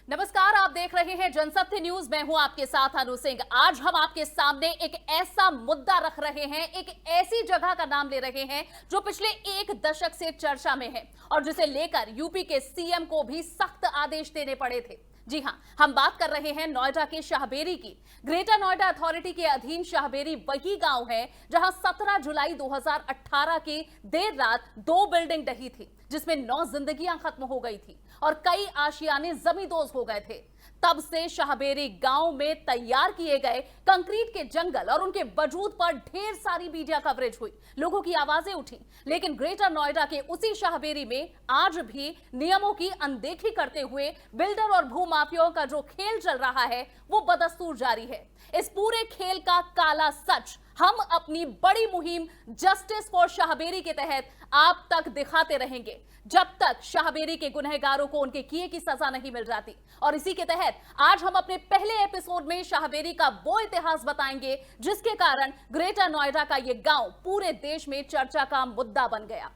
नमस्कार, आप देख रहे हैं जनसत्य न्यूज। मैं हूं आपके साथ अनु सिंह। आज हम आपके सामने एक ऐसा मुद्दा रख रहे हैं, एक ऐसी जगह का नाम ले रहे हैं जो पिछले एक दशक से चर्चा में है और जिसे लेकर यूपी के सीएम को भी सख्त आदेश देने पड़े थे। जी हां, हम बात कर रहे हैं नोएडा के शाहबेरी की। ग्रेटर नोएडा अथॉरिटी के अधीन शाहबेरी वही गांव है जहां 17 जुलाई 2018 की देर रात 2 बिल्डिंग ढही थी, जिसमें 9 जिंदगियां खत्म हो गई थी और कई आशियाने जमींदोज हो गए थे। तब से शाहबेरी गांव में तैयार किए गए कंक्रीट के जंगल और उनके वजूद पर ढेर सारी मीडिया कवरेज हुई, लोगों की आवाजें उठी। लेकिन ग्रेटर नोएडा के उसी शाहबेरी में आज भी नियमों की अनदेखी करते हुए बिल्डर और भूमाफियाओं का जो खेल चल रहा है वो बदस्तूर जारी है। इस पूरे खेल का काला सच हम अपनी बड़ी मुहिम जस्टिस फॉर शाहबेरी के तहत आप तक दिखाते रहेंगे, जब तक शाहबेरी के गुनहगारों को उनके किए की सजा नहीं मिल जाती। और इसी के तहत आज हम अपने पहले एपिसोड में शाहबेरी का वो इतिहास बताएंगे जिसके कारण ग्रेटर नोएडा का ये गांव पूरे देश में चर्चा का मुद्दा बन गया।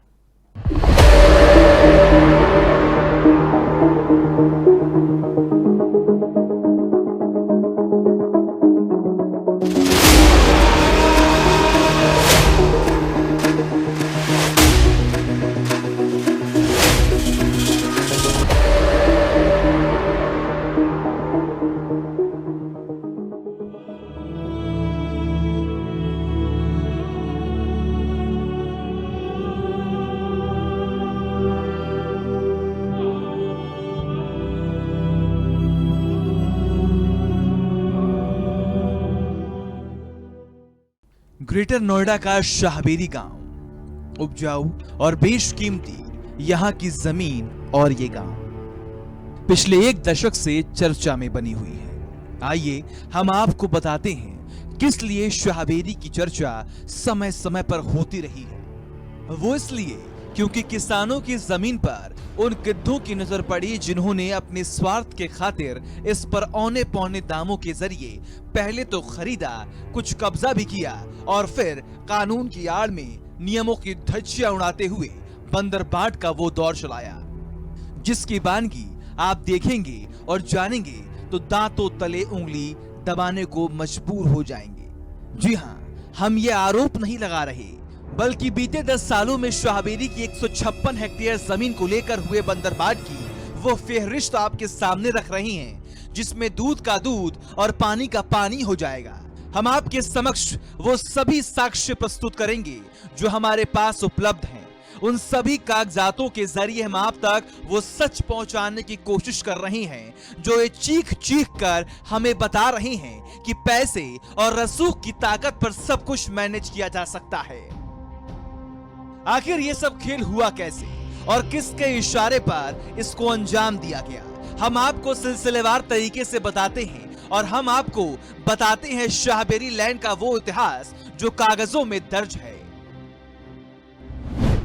ग्रेटर नोएडा का शाहबेरी गांव उपजाऊ और बेशकीमती यहाँ की जमीन और ये गांव पिछले एक दशक से चर्चा में बनी हुई है। आइए हम आपको बताते हैं किस लिए शाहबेरी की चर्चा समय समय पर होती रही है। वो इसलिए क्योंकि किसानों की जमीन पर उन गिद्धों की नजर पड़ी जिन्होंने अपने स्वार्थ के खातिर इस पर औने पौने दामों के जरिए पहले तो खरीदा, कुछ कब्जा भी किया और फिर कानून की आड़ में नियमों की धज्जियां उड़ाते हुए बंदरबाट का वो दौर चलाया, जिसकी बानगी आप देखेंगे और जानेंगे तो दांतों तले उंगली दबाने को मजबूर हो जाएंगे। जी हां, हम ये आरोप नहीं लगा रहे, बल्कि बीते 10 सालों में शाहबेरी की 156 हेक्टेयर जमीन को लेकर हुए बंदरबाट की वो फेहरिस्त आपके सामने रख रही हैं, जिसमें दूध का दूध और पानी का पानी हो जाएगा। हम आपके समक्ष वो सभी साक्ष्य प्रस्तुत करेंगे जो हमारे पास उपलब्ध हैं। उन सभी कागजातों के जरिए हम आप तक वो सच पहुंचाने की कोशिश कर रहे हैं जो ये चीख चीख कर हमें बता रहे हैं कि पैसे और रसूख की ताकत पर सब कुछ मैनेज किया जा सकता है। आखिर ये सब खेल हुआ कैसे और किसके इशारे पर इसको अंजाम दिया गया, हम आपको सिलसिलेवार तरीके से बताते हैं और हम आपको बताते हैं शाहबेरी लैंड का वो इतिहास जो कागजों में दर्ज है।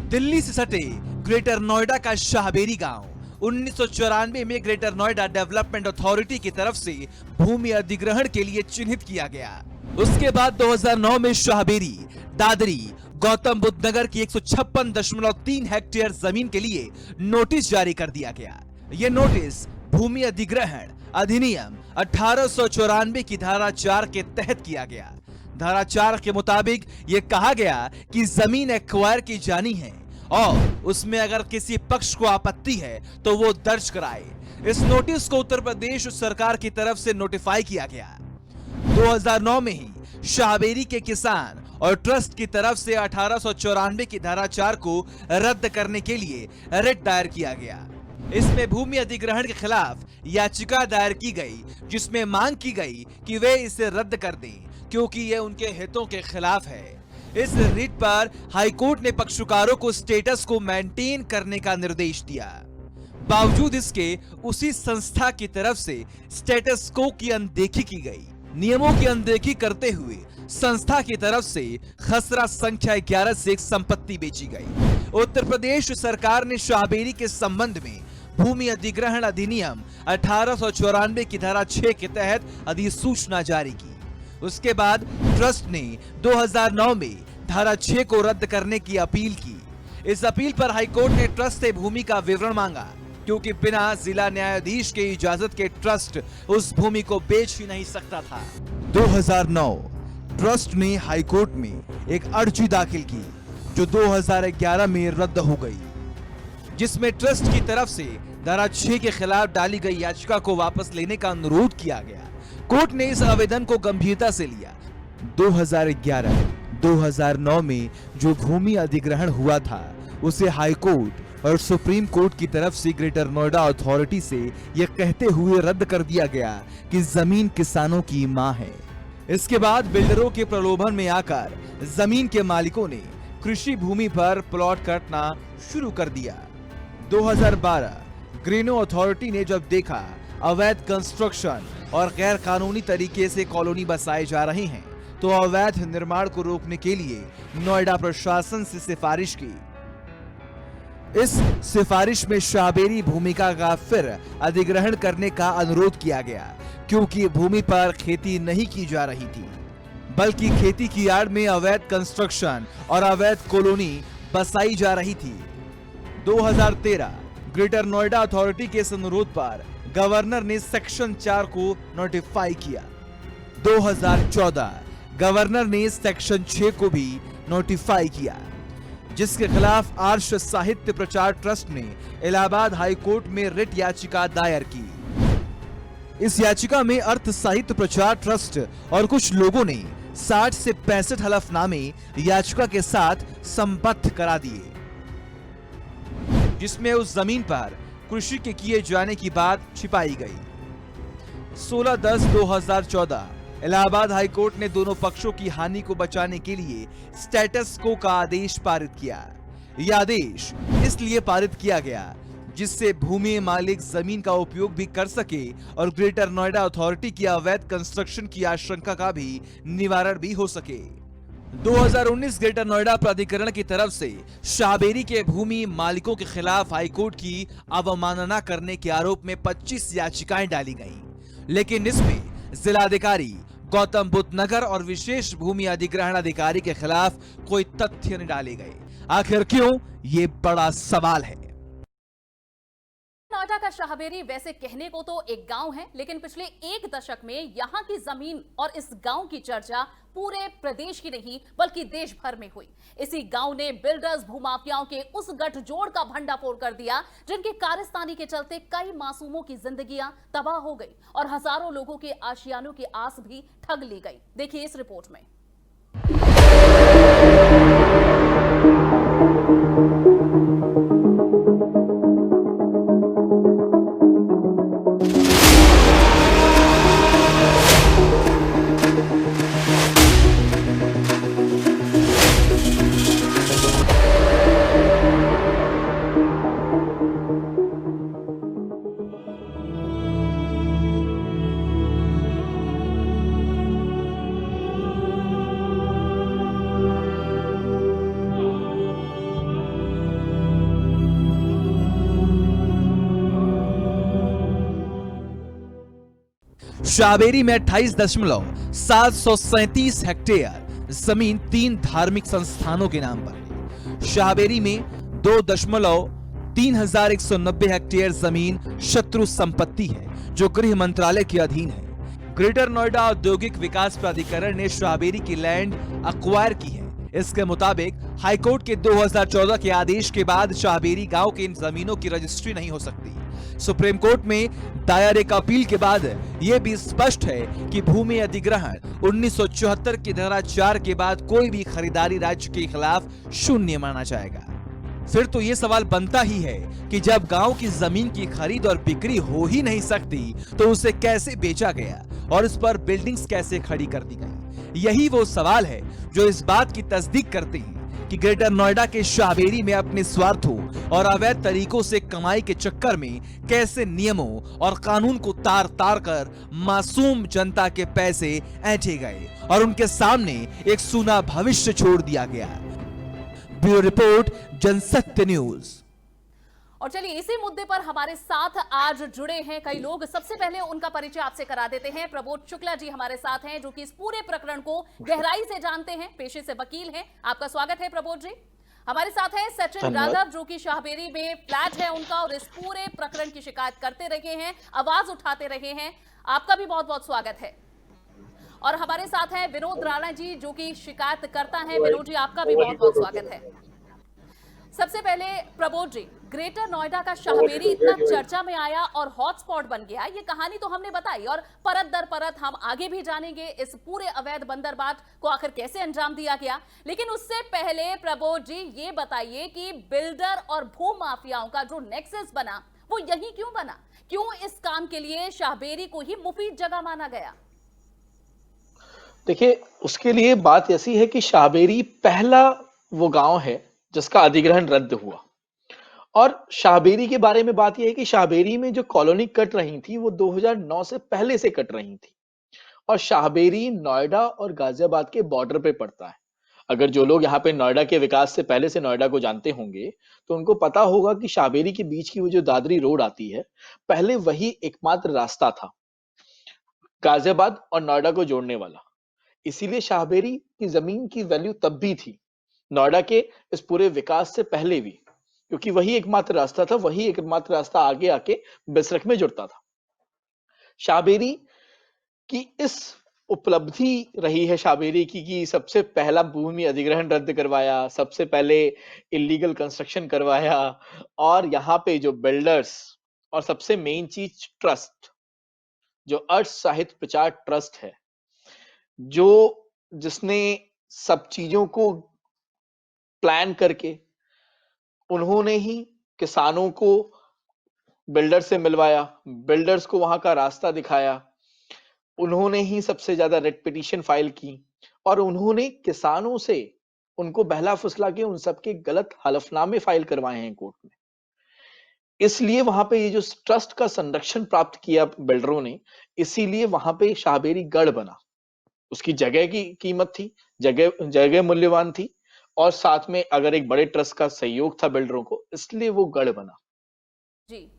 दिल्ली से सटे ग्रेटर नोएडा का शाहबेरी गांव 1994 में ग्रेटर नोएडा डेवलपमेंट अथॉरिटी की तरफ से भूमि अधिग्रहण के लिए चिन्हित किया गया। उसके बाद 2009 में शाहबेरी, दादरी, गौतम बुद्ध नगर की 156.3 हेक्टेयर जमीन के लिए नोटिस जारी कर दिया गया। यह नोटिस भूमि अधिग्रहण अधिनियम 1894 की धारा 4 के तहत किया गया। धारा 4 के मुताबिक यह कहा गया कि जमीन एक्वायर की जानी है और उसमें अगर किसी पक्ष को आपत्ति है तो वो दर्ज कराए। इस नोटिस को उत्तर प्रदेश सरकार की तरफ से नोटिफाई किया गया। 2009 में ही शाहबेरी के किसान और ट्रस्ट की तरफ से 1894 की धारा 4 को रद्द करने के लिए रिट दायर किया गया। इसमें भूमि अधिग्रहण के खिलाफ याचिका दायर की गई, जिसमें मांग की गई कि वे इसे रद्द कर दें क्योंकि यह उनके हितों के खिलाफ है। इस रिट पर हाईकोर्ट ने पक्षकारों को स्टेटस को मेंटेन करने का निर्देश दिया। बावजूद इसके उसी संस्था की तरफ से स्टेटस को की अनदेखी की गई। नियमों की अनदेखी करते हुए संस्था की तरफ से खसरा संख्या 11 से एक संपत्ति बेची गई। उत्तर प्रदेश सरकार ने शाहबेरी के संबंध में भूमि अधिग्रहण अधिनियम 1894 की धारा 6 के तहत अधिसूचना जारी की। उसके बाद ट्रस्ट ने 2009 में धारा 6 को रद्द करने की अपील की। इस अपील पर हाईकोर्ट ने ट्रस्ट से भूमि का विवरण मांगा। क्योंकि बिना जिला न्यायाधीश के इजाजत के ट्रस्ट उस भूमि को बेच ही नहीं सकता था। 2009 ट्रस्ट ने हाईकोर्ट में एक अर्जी दाखिल की जो 2011 में रद्द हो गई, जिसमें ट्रस्ट की तरफ से धारा 6 के खिलाफ डाली गई याचिका को वापस लेने का अनुरोध किया गया। कोर्ट ने इस आवेदन को गंभीरता से लिया। 2011-2009 में जो भूमि अधिग्रहण हुआ था उसे हाईकोर्ट और सुप्रीम कोर्ट की तरफ से ग्रेटर नोएडा अथॉरिटी से यह कहते हुए रद्द कर दिया गया कि जमीन किसानों की मां है। इसके बाद बिल्डरों के प्रलोभन में आकर जमीन के मालिकों ने कृषि भूमि पर प्लॉट काटना शुरू कर दिया। 2012 ग्रीनो अथॉरिटी ने जब देखा अवैध कंस्ट्रक्शन और गैर कानूनी तरीके से कॉलोनी बसाए जा रहे हैं तो अवैध निर्माण को रोकने के लिए नोएडा प्रशासन से सिफारिश की। इस सिफारिश में शाहबेरी भूमिका का फिर अधिग्रहण करने का अनुरोध किया गया, क्योंकि भूमि पर खेती नहीं की जा रही थी बल्कि खेती की आड़ में अवैध कंस्ट्रक्शन और अवैध कॉलोनी बसाई जा रही थी। 2013 ग्रेटर नोएडा अथॉरिटी के इस अनुरोध पर गवर्नर ने सेक्शन 4 को नोटिफाई किया। 2014 गवर्नर ने सेक्शन 6 को भी नोटिफाई किया, जिसके खिलाफ आर्ष साहित्य प्रचार ट्रस्ट ने इलाहाबाद हाई कोर्ट में रिट याचिका दायर की। इस याचिका में अर्थ साहित्य प्रचार ट्रस्ट और कुछ लोगों ने 60 से 65 हलफनामे याचिका के साथ संबद्ध करा दिए, जिसमें उस जमीन पर कृषि के किए जाने की बात छिपाई गई। 16/10/2014 इलाहाबाद हाई कोर्ट ने दोनों पक्षों की हानि को बचाने के लिए स्टेटस को का आदेश पारित किया। यह आदेश इसलिए पारित किया गया जिससे भूमि मालिक जमीन का उपयोग भी कर सके और ग्रेटर नोएडा अथॉरिटी की अवैध कंस्ट्रक्शन की आशंका का भी निवारण भी हो सके। 2019 ग्रेटर नोएडा प्राधिकरण की तरफ से शाहबेरी के भूमि मालिकों के खिलाफ हाईकोर्ट की अवमानना करने के आरोप में 25 याचिकाएं डाली गईं, लेकिन इसमें जिलाधिकारी गौतम बुद्ध नगर और विशेष भूमि अधिग्रहण अधिकारी के खिलाफ कोई तथ्य नहीं डाले गए। आखिर क्यों, ये बड़ा सवाल है। नोएडा का शाहबेरी वैसे कहने को तो एक गांव है, लेकिन पिछले एक दशक में यहां की जमीन और इस गांव की चर्चा पूरे प्रदेश की नहीं बल्कि देश भर में हुई। इसी गांव ने बिल्डर्स भूमाफियाओं के उस गठजोड़ का भंडाफोड़ कर दिया जिनके कारस्तानी के चलते कई मासूमों की जिंदगियां तबाह हो गई और हजारों लोगों के आशियानों की आस भी ठग ली गई। देखिए इस रिपोर्ट में। शाहबेरी में 28.737 हेक्टेयर जमीन 3 धार्मिक संस्थानों के नाम पर है। शाहबेरी में 2.3190 हेक्टेयर जमीन शत्रु संपत्ति है जो गृह मंत्रालय के अधीन है। ग्रेटर नोएडा औद्योगिक विकास प्राधिकरण ने शाहबेरी की लैंड अक्वायर की है। इसके मुताबिक हाईकोर्ट के 2014 के आदेश के बाद शाहबेरी गांव के इन जमीनों की रजिस्ट्री नहीं हो सकती। सुप्रीम कोर्ट में दायर एक अपील के बाद यह भी स्पष्ट है कि भूमि अधिग्रहण 1974 की धारा 4 के बाद कोई भी खरीदारी राज्य के खिलाफ शून्य माना जाएगा। फिर तो ये सवाल बनता ही है कि जब गांव की जमीन की खरीद और बिक्री हो ही नहीं सकती तो उसे कैसे बेचा गया और इस पर बिल्डिंग्स कैसे खड़ी कर दी गई। यही वो सवाल है जो इस बात की तस्दीक करते हैं कि ग्रेटर नोएडा के शाहबेरी में अपने स्वार्थों और अवैध तरीकों से कमाई के चक्कर में कैसे नियमों और कानून को तार तार कर मासूम जनता के पैसे ऐंठे गए और उनके सामने एक सूना भविष्य छोड़ दिया गया। Bureau report, Jansatya news. और चलिए इसी मुद्दे पर हमारे साथ आज जुड़े हैं कई लोग। सबसे पहले उनका परिचय आपसे करा देते हैं। प्रबोध शुक्ला जी हमारे साथ हैं जो कि इस पूरे प्रकरण को गहराई से जानते हैं, पेशे से वकील हैं। आपका स्वागत है प्रबोध जी। हमारे साथ है सचिन राघव, जो कि शाहबेरी में फ्लैट है उनका, और इस पूरे प्रकरण की शिकायत करते रहे हैं, आवाज उठाते रहे हैं। आपका भी बहुत बहुत स्वागत है। और हमारे साथ है विनोद राणा जी, जो कि शिकायत करता है। विनोद जी, आपका भी बहुत बहुत स्वागत है। सबसे पहले प्रबोध जी, ग्रेटर नोएडा का शाहबेरी इतना चर्चा में आया और हॉटस्पॉट बन गया, ये कहानी तो हमने बताई, और परत दर परत हम आगे भी जानेंगे इस पूरे अवैध बंदरबाट को आखिर कैसे अंजाम दिया गया। लेकिन उससे पहले प्रबोध जी, ये बताइए कि बिल्डर और भू माफियाओं का जो नेक्सस बना, वो यही क्यों बना? क्यों इस काम के लिए शाहबेरी को ही मुफीद जगह माना गया? देखिए, उसके लिए बात ऐसी है कि शाहबेरी पहला वो गांव है जिसका अधिग्रहण रद्द हुआ। और शाहबेरी के बारे में बात यह है कि शाहबेरी में जो कॉलोनी कट रही थी वो 2009 से पहले से कट रही थी। और शाहबेरी नोएडा और गाजियाबाद के बॉर्डर पे पड़ता है। अगर जो लोग यहाँ पे नोएडा के विकास से पहले से नोएडा को जानते होंगे तो उनको पता होगा कि शाहबेरी के बीच की वो जो दादरी रोड आती है, पहले वही एकमात्र रास्ता था गाजियाबाद और नोएडा को जोड़ने वाला। इसीलिए शाहबेरी की जमीन की वैल्यू तब भी थी, नोएडा के इस पूरे विकास से पहले भी, क्योंकि वही एकमात्र रास्ता था, वही एकमात्र रास्ता आगे आके बिसरख में जुड़ता था। शाहबेरी की इस उपलब्धि रही है शाहबेरी की कि सबसे पहला भूमि अधिग्रहण रद्द करवाया, सबसे पहले इलीगल कंस्ट्रक्शन करवाया, और यहाँ पे जो बिल्डर्स और सबसे मेन चीज ट्रस्ट, जो अर्थ साहित्य प्रचार ट्रस्ट है, जो जिसने सब चीजों को प्लान करके उन्होंने ही किसानों को बिल्डर से मिलवाया, बिल्डर्स को वहां का रास्ता दिखाया, उन्होंने ही सबसे ज्यादा रेट पिटीशन फाइल की, और उन्होंने किसानों से उनको बहला फुसला के उन सबके गलत हलफनामे फाइल करवाए हैं कोर्ट में। इसलिए वहां पे ये जो ट्रस्ट का संरक्षण प्राप्त किया बिल्डरों ने, इसीलिए वहां पे शाहबेरी गढ़ बना। उसकी जगह की कीमत थी, जगह जगह मूल्यवान थी, और साथ में अगर एक बड़े ट्रस्ट का सहयोग था बिल्डरों को, इसलिए वो गढ़ बना जी।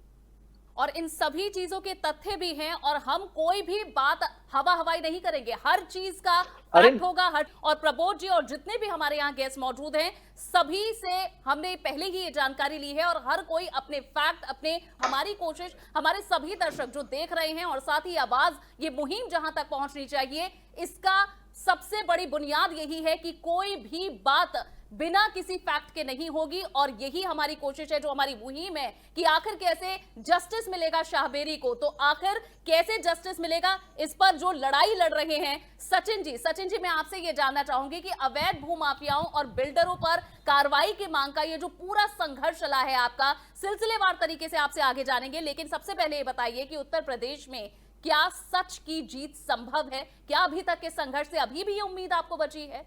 और इन सभी चीजों के तथ्य भी हैं, और हम कोई भी बात हवा हवाई नहीं करेंगे, हर चीज का फैक्ट होगा। और प्रबोध जी और जितने भी हमारे यहाँ गेस्ट मौजूद हैं, सभी से हमने पहले ही ये जानकारी ली है, और हर कोई अपने फैक्ट, अपने हमारी कोशिश, हमारे सभी दर्शक जो देख रहे हैं, और साथ ही आवाज, ये मुहिम जहां तक पहुंचनी चाहिए, इसका सबसे बड़ी बुनियाद यही है कि कोई भी बात बिना किसी फैक्ट के नहीं होगी। और यही हमारी कोशिश है, जो हमारी मुहिम है, कि आखिर कैसे जस्टिस मिलेगा शाहबेरी को। तो आखिर कैसे जस्टिस मिलेगा, इस पर जो लड़ाई लड़ रहे हैं सचिन जी, मैं आपसे ये जानना चाहूंगी कि अवैध भूमाफियाओं और बिल्डरों पर कार्रवाई की मांग का ये जो पूरा संघर्ष चला है आपका, सिलसिलेवार तरीके से आपसे आगे जानेंगे। लेकिन सबसे पहले ये बताइए कि उत्तर प्रदेश में क्या सच की जीत संभव है? क्या अभी तक के संघर्ष से अभी भी ये उम्मीद आपको बची है?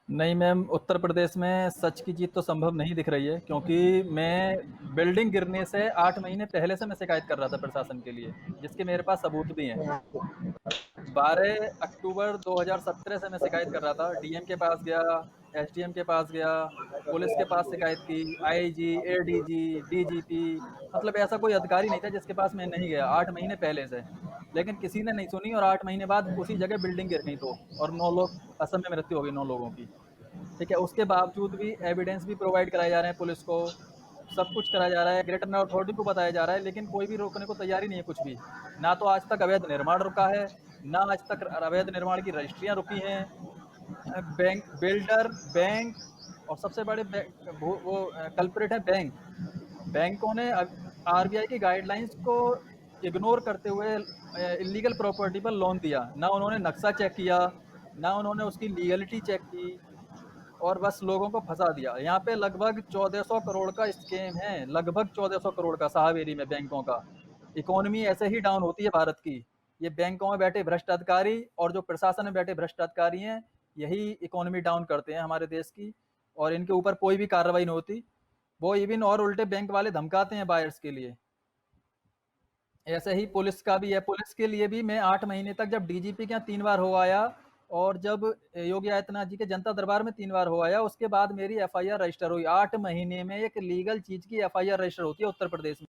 नहीं मैम, उत्तर प्रदेश में सच की जीत तो संभव नहीं दिख रही है, क्योंकि मैं बिल्डिंग गिरने से 8 महीने पहले से मैं शिकायत कर रहा था प्रशासन के लिए, जिसके मेरे पास सबूत भी हैं। 12 अक्टूबर 2017 से मैं शिकायत कर रहा था, डीएम के पास गया, एसडीएम के पास गया, पुलिस के पास शिकायत की, आईजी, एडीजी, डीजीपी, मतलब ऐसा कोई अधिकारी नहीं था जिसके पास मैं नहीं गया 8 महीने पहले से। लेकिन किसी ने नहीं सुनी, और 8 महीने बाद उसी जगह बिल्डिंग गिर गई, तो और 9 लोग असम में मृत्यु हो गई, 9 लोगों की। ठीक है, उसके बावजूद भी एविडेंस भी प्रोवाइड कराए जा रहे हैं पुलिस को, सब कुछ कराया जा रहा है, ग्रेटर नोएडा अथॉरिटी को बताया जा रहा है, लेकिन कोई भी रोकने को तैयारी नहीं है कुछ भी। ना तो आज तक अवैध निर्माण रुका है, ना आज तक अवैध निर्माण की रजिस्ट्रियां रुकी हैं। बैंक, बिल्डर, बैंक, और सबसे बड़े वो कल्प्रिट है बैंक। बैंकों ने आरबीआई की गाइडलाइंस को इग्नोर करते हुए इलीगल प्रॉपर्टी पर लोन दिया। ना उन्होंने नक्शा चेक किया, ना उन्होंने उसकी लीगलिटी चेक की, और बस लोगों को फंसा दिया। यहाँ पे लगभग 1400 करोड़ का स्कैम है, लगभग 1400 करोड़ का शाहबेरी में बैंकों का। इकोनॉमी ऐसे ही डाउन होती है भारत की। ये बैंकों में बैठे भ्रष्ट अधिकारी और जो प्रशासन में बैठे भ्रष्ट अधिकारी हैं, यही इकोनॉमी डाउन करते हैं हमारे देश की, और इनके ऊपर कोई भी कार्रवाई नहीं होती। वो इवन और उल्टे बैंक वाले धमकाते हैं बायर्स के लिए। ऐसे ही पुलिस का भी है, पुलिस के लिए भी मैं 8 महीने तक, जब डीजीपी के यहाँ 3 बार हो आया, और जब योगी आदित्यनाथ जी के जनता दरबार में 3 बार हो आया, उसके बाद मेरी एफआईआर रजिस्टर हुई। 8 महीने में एक लीगल चीज की एफआईआर रजिस्टर होती है उत्तर प्रदेश में।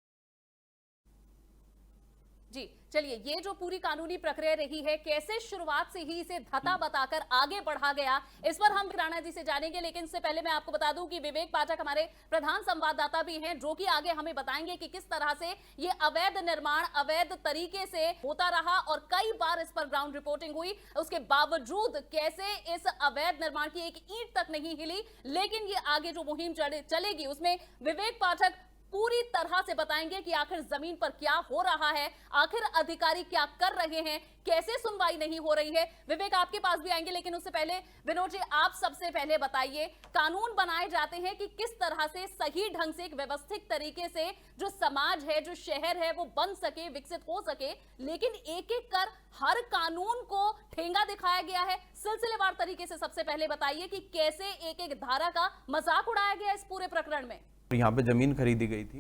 जी चलिए, ये जो पूरी कानूनी प्रक्रिया रही है, कैसे शुरुआत से ही इसे धता बताकर आगे बढ़ा गया, इस पर हम राणा जी से जानेंगे। लेकिन इससे पहले मैं आपको बता दूं कि विवेक पाठक हमारे प्रधान संवाददाता भी हैं, जो कि आगे हमें बताएंगे कि किस तरह से ये अवैध निर्माण अवैध तरीके से होता रहा और कई बार इस पर ग्राउंड रिपोर्टिंग हुई, उसके बावजूद कैसे इस अवैध निर्माण की एक ईंट तक नहीं हिली। लेकिन ये आगे जो मुहिम चलेगी उसमें विवेक पाठक पूरी तरह से बताएंगे कि आखिर जमीन पर क्या हो रहा है, आखिर अधिकारी क्या कर रहे हैं, कैसे सुनवाई नहीं हो रही है। विवेक, आपके पास भी आएंगे, लेकिन उससे पहले विनोद जी, आप सबसे पहले बताइए, कानून बनाए जाते हैं कि किस तरह से सही ढंग से एक व्यवस्थित तरीके से जो समाज है, जो शहर है, वो बन सके, विकसित हो सके। लेकिन एक एक कर हर कानून को ठेंगा दिखाया गया है। सिलसिलेवार तरीके से सबसे पहले बताइए कि कैसे एक एक धारा का मजाक उड़ाया गया इस पूरे प्रकरण में। यहाँ पे ज़मीन खरीदी गई थी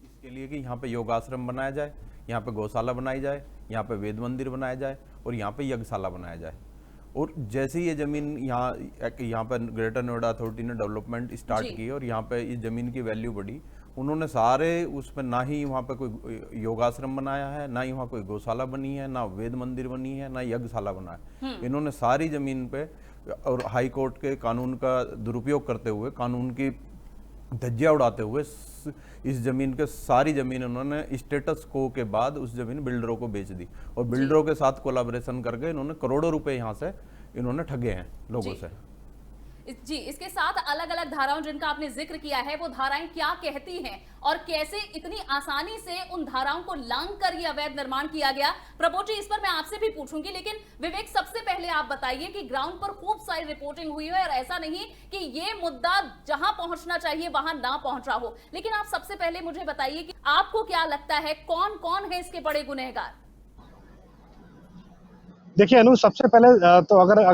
इसके लिए कि यहाँ पे योगाश्रम बनाया जाए, यहाँ पे गौशाला बनाई जाए, यहाँ पे वेद मंदिर बनाया जाए और यहाँ पे यज्ञशाला बनाया जाए। और जैसे ही ये ज़मीन यहाँ पे ग्रेटर नोएडा अथॉरिटी ने डेवलपमेंट स्टार्ट की और यहाँ पे इस ज़मीन की वैल्यू बढ़ी, उन्होंने सारे उस पर ना ही वहाँ पे कोई योगाश्रम बनाया है, ना ही वहाँ कोई गौशाला बनी है, ना वेद मंदिर बनी है, ना यज्ञशाला बना है। इन्होंने सारी ज़मीन पे और हाई कोर्ट के कानून का दुरुपयोग करते हुए, कानून की धज्जियां उड़ाते हुए इस जमीन के सारी जमीन उन्होंने स्टेटस को के बाद उस जमीन बिल्डरों को बेच दी और बिल्डरों के साथ कोलैबोरेशन करके इन्होंने करोड़ों रुपए यहाँ से इन्होंने ठगे हैं लोगों से। जी, इसके साथ अलग अलग धाराओं जिनका आपने जिक्र किया है, वो धाराएं क्या कहती हैं और कैसे इतनी आसानी से उन धाराओं को लांघ कर ये अवैध निर्माण किया गया। प्रभु जी, इस पर मैं आपसे भी पूछूंगी, लेकिन विवेक, सबसे पहले आप बताइए कि ग्राउंड पर खूब सारी रिपोर्टिंग हुई है और ऐसा नहीं कि ये मुद्दा जहां पहुंचना चाहिए वहां ना पहुंच रहा हो। लेकिन आप सबसे पहले मुझे बताइए कि आपको क्या लगता है, कौन कौन है इसके बड़े गुनहगार? देखिए अनु, सबसे पहले तो अगर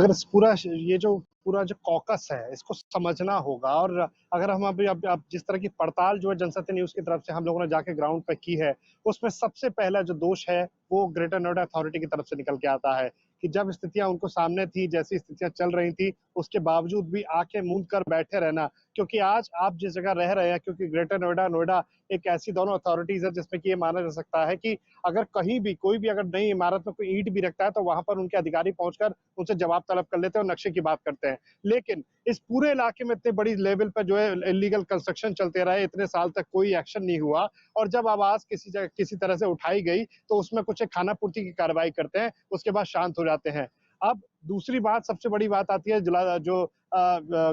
पूरा जो कॉकस है इसको समझना होगा। और अगर हम अभी अब जिस तरह की पड़ताल जो है जनसत्य न्यूज की तरफ से हम लोगों ने जाके ग्राउंड पे की है, उसमें सबसे पहला जो दोष है वो ग्रेटर नोएडा अथॉरिटी की तरफ से निकल के आता है कि जब स्थितियां उनको सामने थी, जैसी स्थितियां चल रही थी, उसके बावजूद भी आंखें मूंद कर बैठे रहना। क्योंकि आज आप जिस जगह रह रहे हैं, क्योंकि ग्रेटर नोएडा एक ऐसी दोनों अथॉरिटीज है जिसमें कि ये माना जा सकता है कि अगर कहीं भी कोई भी अगर नई इमारत में कोई ईंट भी रखता है तो वहां पर उनके अधिकारी पहुंचकर उनसे जवाब तलब कर लेते हैं और नक्शे की बात करते हैं। लेकिन इस पूरे इलाके में इतने बड़ी लेवल पर जो है इलीगल कंस्ट्रक्शन चलते रहे, इतने साल तक कोई एक्शन नहीं हुआ, और जब आवाज किसी तरह से उठाई गई तो उसमें कुछ खाना पूर्ति की कार्रवाई करते हैं, उसके बाद शांत हो जाते हैं। अब दूसरी बात, सबसे बड़ी बात आती है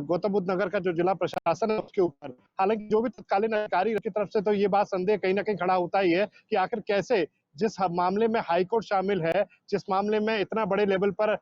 गौतम बुद्ध नगर का जो जिला प्रशासन है उसके ऊपर। हालांकि जो भी तत्कालीन अधिकारी की तरफ से तो ये बात संदेह कहीं ना कहीं खड़ा होता ही है कि आखिर कैसे, जिस मामले में हाईकोर्ट शामिल है, जिस मामले में इतना बड़े लेवल पर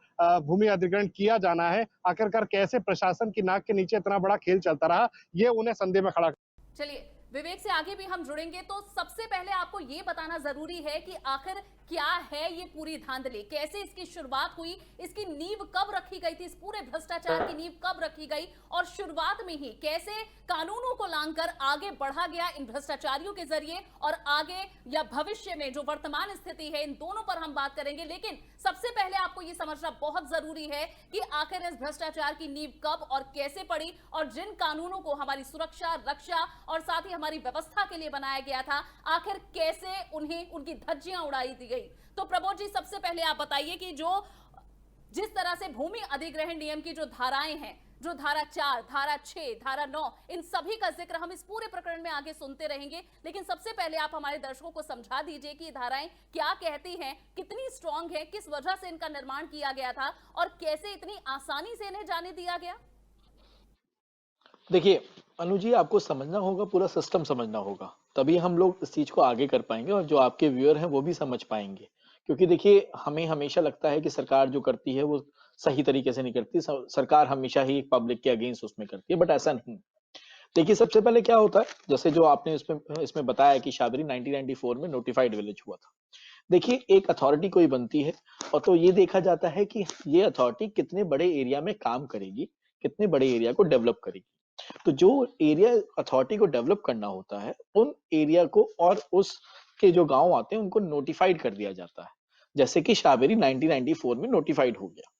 भूमि अधिग्रहण किया जाना है, आखिरकार कैसे प्रशासन की नाक के नीचे इतना बड़ा खेल चलता रहा, ये उन्हें संदेह में खड़ा। चलिए, विवेक से आगे भी हम जुड़ेंगे, तो सबसे पहले आपको ये बताना जरूरी है कि आखिर क्या है ये पूरी धांधली, कैसे इसकी शुरुआत हुई, इसकी नींव कब रखी गई थी, इस पूरे भ्रष्टाचार की नींव कब रखी गई और शुरुआत में ही कैसे कानूनों को लांघकर आगे बढ़ा गया इन भ्रष्टाचारियों के जरिए, और आगे या भविष्य में जो वर्तमान स्थिति है, इन दोनों पर हम बात करेंगे। लेकिन सबसे पहले आपको ये समझना बहुत जरूरी है कि आखिर इस भ्रष्टाचार की नींव कब और कैसे पड़ी, और जिन कानूनों को हमारी सुरक्षा, रक्षा और साथ ही हमारी व्यवस्था के लिए बनाया गया था, आखिर कैसे उन्हें उनकी धज्जियां उड़ाई दी गई। तो प्रबोध जी, सबसे पहले आप बताइए कि जिस तरह से भूमि अधिग्रहण नियम की जो धाराएं हैं, जो धारा 4, धारा 6, धारा 9, इन सभी का जिक्र हम इस पूरे प्रकरण में आगे सुनते रहेंगे। लेकिन सबसे पहले आप हमारे दर्शकों को समझा दीजिए कि ये धाराएं क्या कहती हैं, कितनी स्ट्रांग है, किस वजह से इनका निर्माण किया गया था और कैसे इतनी आसानी से इन्हें जाने दिया गया। देखिए अनु जी, आपको समझना होगा, पूरा सिस्टम समझना होगा, तभी हम लोग इस चीज को आगे कर पाएंगे और जो आपके व्यूअर हैं वो भी समझ पाएंगे। क्योंकि देखिए, हमें हमेशा लगता है कि सरकार जो करती है वो सही तरीके से नहीं करती, सरकार हमेशा ही पब्लिक के अगेंस्ट उसमें करती है, बट ऐसा नहीं। देखिए, सबसे पहले क्या होता है, जैसे जो आपने इसमें बताया कि शाबरी 1994 में नोटिफाइड विलेज हुआ था। देखिए, एक अथॉरिटी कोई बनती है और तो ये देखा जाता है कि ये अथॉरिटी कितने बड़े एरिया में काम करेगी, कितने बड़े एरिया को डेवलप करेगी। तो जो एरिया अथॉरिटी को डेवलप करना होता है, उन एरिया को और उसके जो गांव आते हैं उनको नोटिफाइड कर दिया जाता है। जैसे कि शाबरी 1994 में नोटिफाइड हो गया।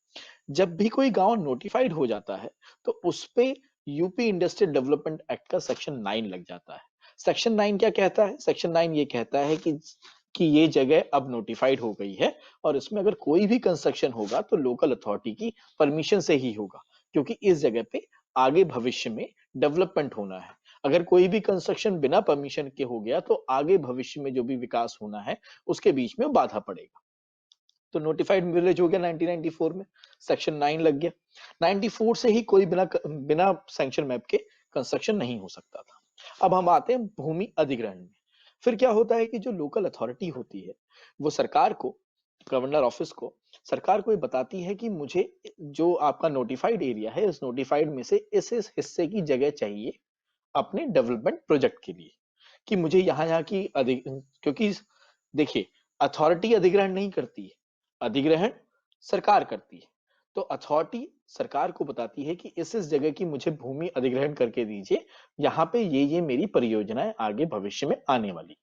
जब भी कोई गांव नोटिफाइड हो जाता है तो उस पे यूपी इंडस्ट्रियल डेवलपमेंट एक्ट का सेक्शन 9 लग जाता है। सेक्शन 9 क्या कहता है? सेक्शन 9 ये कहता है कि कि ये जगह अब नोटिफाइड हो गई है और इसमें अगर कोई भी कंस्ट्रक्शन होगा तो लोकल अथॉरिटी की परमिशन से ही होगा, क्योंकि इस जगह पे आगे भविष्य में डेवलपमेंट होना है। अगर कोई भी कंस्ट्रक्शन बिना परमिशन के हो गया तो आगे भविष्य में जो भी विकास होना है उसके बीच में बाधा पड़ेगा। तो नोटिफाइड विलेज हो गया 1994 में, सेक्शन 9 लग गया। 94 से ही कोई बिना सैंक्शन मैप के कंस्ट्रक्शन नहीं हो सकता था। अब हम आते हैं भूमि अधिग्रहण में। फिर क्या होता है कि जो लोकल अथॉरिटी होती है वो सरकार को, गवर्नर ऑफिस को, सरकार को ये बताती है कि मुझे जो आपका नोटिफाइड एरिया है इस नोटिफाइड में से इस हिस्से की जगह चाहिए अपने डेवलपमेंट प्रोजेक्ट के लिए, कि मुझे यहाँ की क्योंकि देखिए अथॉरिटी अधिग्रहण नहीं करती है, अधिग्रहण सरकार करती है। तो अथॉरिटी सरकार को बताती है कि इस जगह की मुझे भूमि अधिग्रहण करके दीजिए, यहाँ पे ये मेरी परियोजनाएं आगे भविष्य में आने वाली।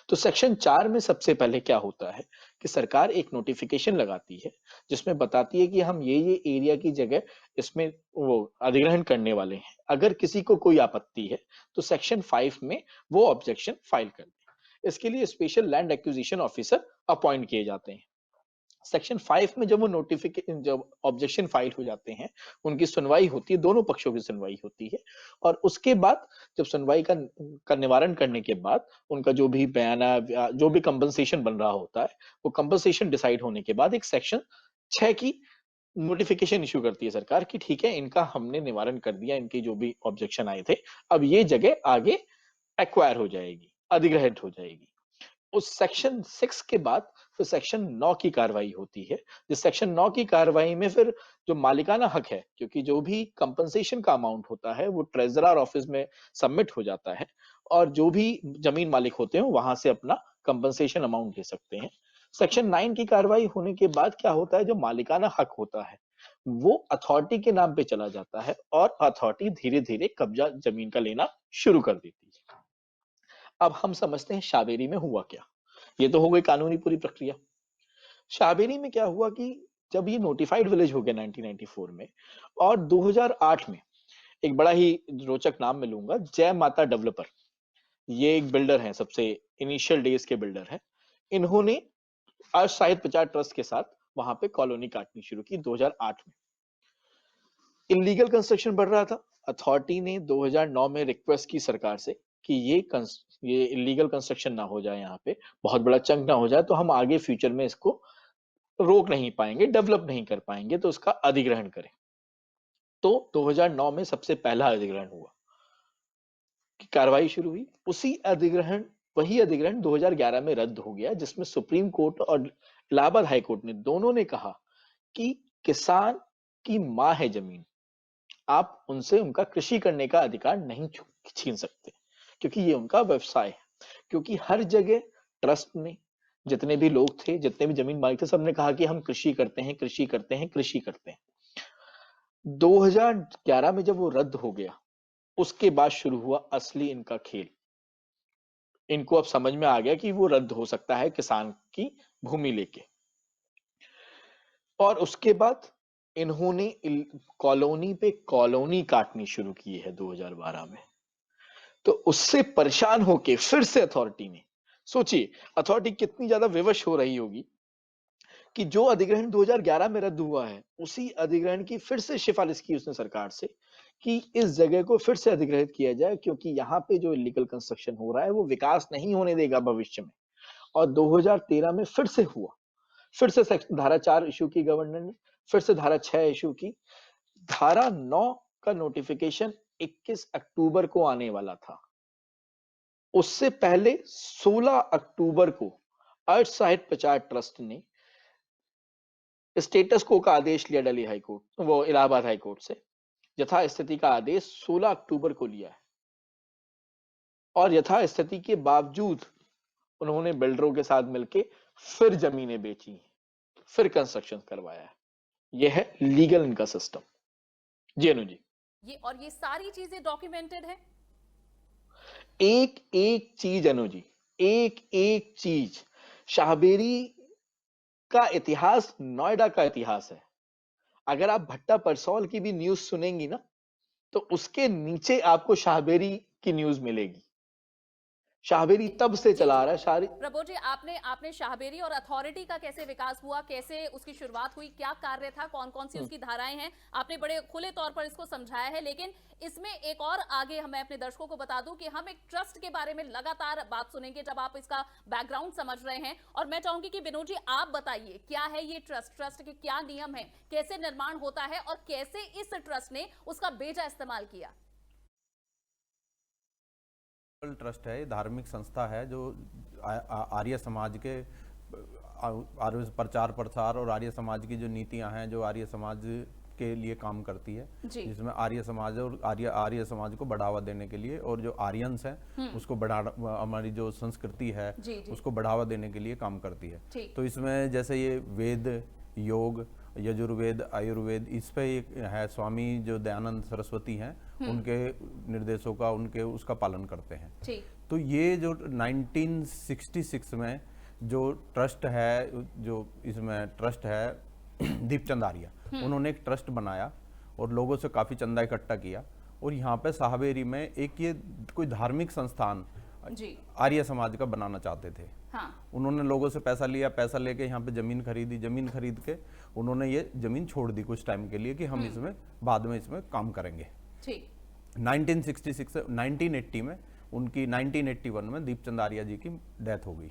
तो सेक्शन 4 में सबसे पहले क्या होता है कि सरकार एक नोटिफिकेशन लगाती है जिसमें बताती है कि हम ये एरिया की जगह इसमें वो अधिग्रहण करने वाले हैं। अगर किसी को कोई आपत्ति है तो सेक्शन 5 में वो ऑब्जेक्शन फाइल कर दे। इसके लिए special land acquisition officer appoint किए जाते हैं। सेक्शन 5 में जब वो नोटिफिकेशन, जब ऑब्जेक्शन फाइल हो जाते हैं, उनकी सुनवाई होती है, दोनों पक्षों की सुनवाई होती है और उसके बाद जब सुनवाई का निवारण करने के बाद उनका जो भी बयाना या जो भी कंपनसेशन बन रहा होता है वो कंपनसेशन डिसाइड होने के बाद एक सेक्शन 6 की नोटिफिकेशन इशू करती है सरकार कि ठीक है, इनका हमने निवारण कर दिया, इनकी जो भी ऑब्जेक्शन आए थे, अब ये जगह आगे एक्वायर हो जाएगी, अधिग्रहित हो जाएगी। उस सेक्शन 6 के बाद फिर सेक्शन 9 की कार्रवाई होती है। जिस सेक्शन 9 की कार्रवाई में फिर जो मालिकाना हक है, क्योंकि जो भी कंपनसेशन का अमाउंट होता है वो ट्रेजरर ऑफिस में सबमिट हो जाता है और जो भी जमीन मालिक होते हैं वहां से अपना कंपनसेशन अमाउंट ले सकते हैं। सेक्शन 9 की कार्रवाई होने के बाद क्या होता है, जो मालिकाना हक होता है वो अथॉरिटी के नाम पे चला जाता है और अथॉरिटी धीरे धीरे कब्जा जमीन का लेना शुरू कर देती है। अब हम समझते हैं शाहबेरी में हुआ क्या। ये तो हो गई कानूनी पूरी प्रक्रिया। शाहबेरी में क्या हुआ कि जब ये नोटिफाइड विलेज हो गया 1994 में और 2008 में एक बड़ा ही रोचक नाम मैं लूंगा, जय माता डेवलपर, ये एक बिल्डर हैं, सबसे इनिशियल डेज के बिल्डर हैं। इन्होंने अर्थ साहित्य प्रचार ट्रस्ट के साथ वहां पे कॉलोनी काटनी शुरू की 2008 में। इलीगल कंस्ट्रक्शन बढ़ रहा था। अथॉरिटी ने 2009 में रिक्वेस्ट की सरकार से कि ये इलीगल कंस्ट्रक्शन ना हो जाए, यहाँ पे बहुत बड़ा चंक ना हो जाए, तो हम आगे फ्यूचर में इसको रोक नहीं पाएंगे, डेवलप नहीं कर पाएंगे, तो उसका अधिग्रहण करें। तो 2009 में सबसे पहला अधिग्रहण हुआ, कार्रवाई शुरू हुई। वही अधिग्रहण 2011 में रद्द हो गया, जिसमें सुप्रीम कोर्ट और इलाहाबाद हाई कोर्ट ने दोनों ने कहा कि किसान की मां है जमीन, आप उनसे उनका कृषि करने का अधिकार नहीं छीन सकते, क्योंकि ये उनका व्यवसाय है। क्योंकि हर जगह ट्रस्ट ने, जितने भी लोग थे, जितने भी जमीन मालिक थे, सबने कहा कि हम कृषि करते हैं, कृषि करते हैं, कृषि करते हैं। 2011 में जब वो रद्द हो गया, उसके बाद शुरू हुआ असली इनका खेल। इनको अब समझ में आ गया कि वो रद्द हो सकता है किसान की भूमि लेके, और उसके बाद इन्होंने कॉलोनी पे कॉलोनी काटनी शुरू की है 2012 में। तो उससे परेशान होके फिर से अथॉरिटी ने, सोचिए अथॉरिटी कितनी ज्यादा विवश हो रही होगी कि जो अधिग्रहण 2011 में रद्द हुआ है उसी अधिग्रहण की फिर से सिफारिश की उसने सरकार से कि इस जगह को फिर से अधिग्रहित किया जाए, क्योंकि यहाँ पे जो इलीगल कंस्ट्रक्शन हो रहा है वो विकास नहीं होने देगा भविष्य में। और 2013 में फिर से हुआ, फिर से धारा 4 इशू की गवर्नर ने, फिर से धारा 6 इशू की। धारा 9 का नोटिफिकेशन 21 अक्टूबर को आने वाला था। उससे पहले 16 अक्टूबर को अर्थ साहित्य प्रचार ट्रस्ट ने स्टेटस को का आदेश लिया दिल्ली हाई कोर्ट, वो इलाहाबाद हाई कोर्ट से। यथा स्थिति का आदेश 16 अक्टूबर को लिया है और यथा स्थिति के बावजूद उन्होंने बिल्डरों के साथ मिलके फिर जमीनें बेची, फिर कंस्ट्रक्शन करवाया है। यह है लीगल इनका सिस्टम। जी अनु जी, ये सारी चीजें डॉक्यूमेंटेड है। एक एक चीज अनु जी, एक एक चीज। शाहबेरी का इतिहास नोएडा का इतिहास है। अगर आप भट्टा परसौल की भी न्यूज सुनेंगी ना तो उसके नीचे आपको शाहबेरी की न्यूज मिलेगी। शाहबेरी तब से जी, चला आ जी। रहा है। शाहरी प्रभु जी, आपने शाहबेरी और अथॉरिटी का कैसे विकास हुआ, कैसे उसकी शुरुआत हुई, क्या कार्य था, कौन-कौन सी उसकी धाराएं हैं, आपने बड़े खुले तौर पर इसको समझाया है। लेकिन इसमें एक और आगे मैं अपने दर्शकों को बता दूं कि हम एक ट्रस्ट के बारे में लगातार बात सुनेंगे जब आप इसका बैकग्राउंड समझ रहे हैं। और मैं चाहूंगी कि विनोद जी आप बताइए क्या है ये ट्रस्ट के क्या नियम है, कैसे निर्माण होता है और कैसे इस ट्रस्ट ने उसका बेजा इस्तेमाल किया। ट्रस्ट है, ये धार्मिक संस्था है जो आर्य समाज के आर्य प्रचार प्रसार और आर्य समाज की जो नीतियां हैं जो आर्य समाज के लिए काम करती है, जी। जिसमें आर्य समाज और आर्य समाज को बढ़ावा देने के लिए और जो आर्यंस हैं उसको हमारी जो संस्कृति है जी, जी। उसको बढ़ावा देने के लिए काम करती है। ठीक। तो इसमें जैसे ये वेद, योग, यजुर्वेद, आयुर्वेद, इस पे एक है स्वामी जो दयानंद सरस्वती हैं उनके निर्देशों का उनके उसका पालन करते हैं। ठीक। तो ये जो 1966 में जो ट्रस्ट है, जो इसमें ट्रस्ट है दीपचंद आर्य, उन्होंने एक ट्रस्ट बनाया और लोगों से काफ़ी चंदा इकट्ठा किया और यहाँ पे साहबेरी में एक ये कोई धार्मिक संस्थान जी। आर्य समाज का बनाना चाहते थे। हाँ। उन्होंने लोगों से पैसा लिया, पैसा लेके यहाँ पे जमीन खरीदी, जमीन खरीद के उन्होंने ये जमीन छोड़ दी कुछ टाइम के लिए कि हम इसमें बाद में इसमें काम करेंगे। ठीक। 1966 से 1980 में उनकी 1981 में दीपचंद आर्य जी की डेथ हो गई।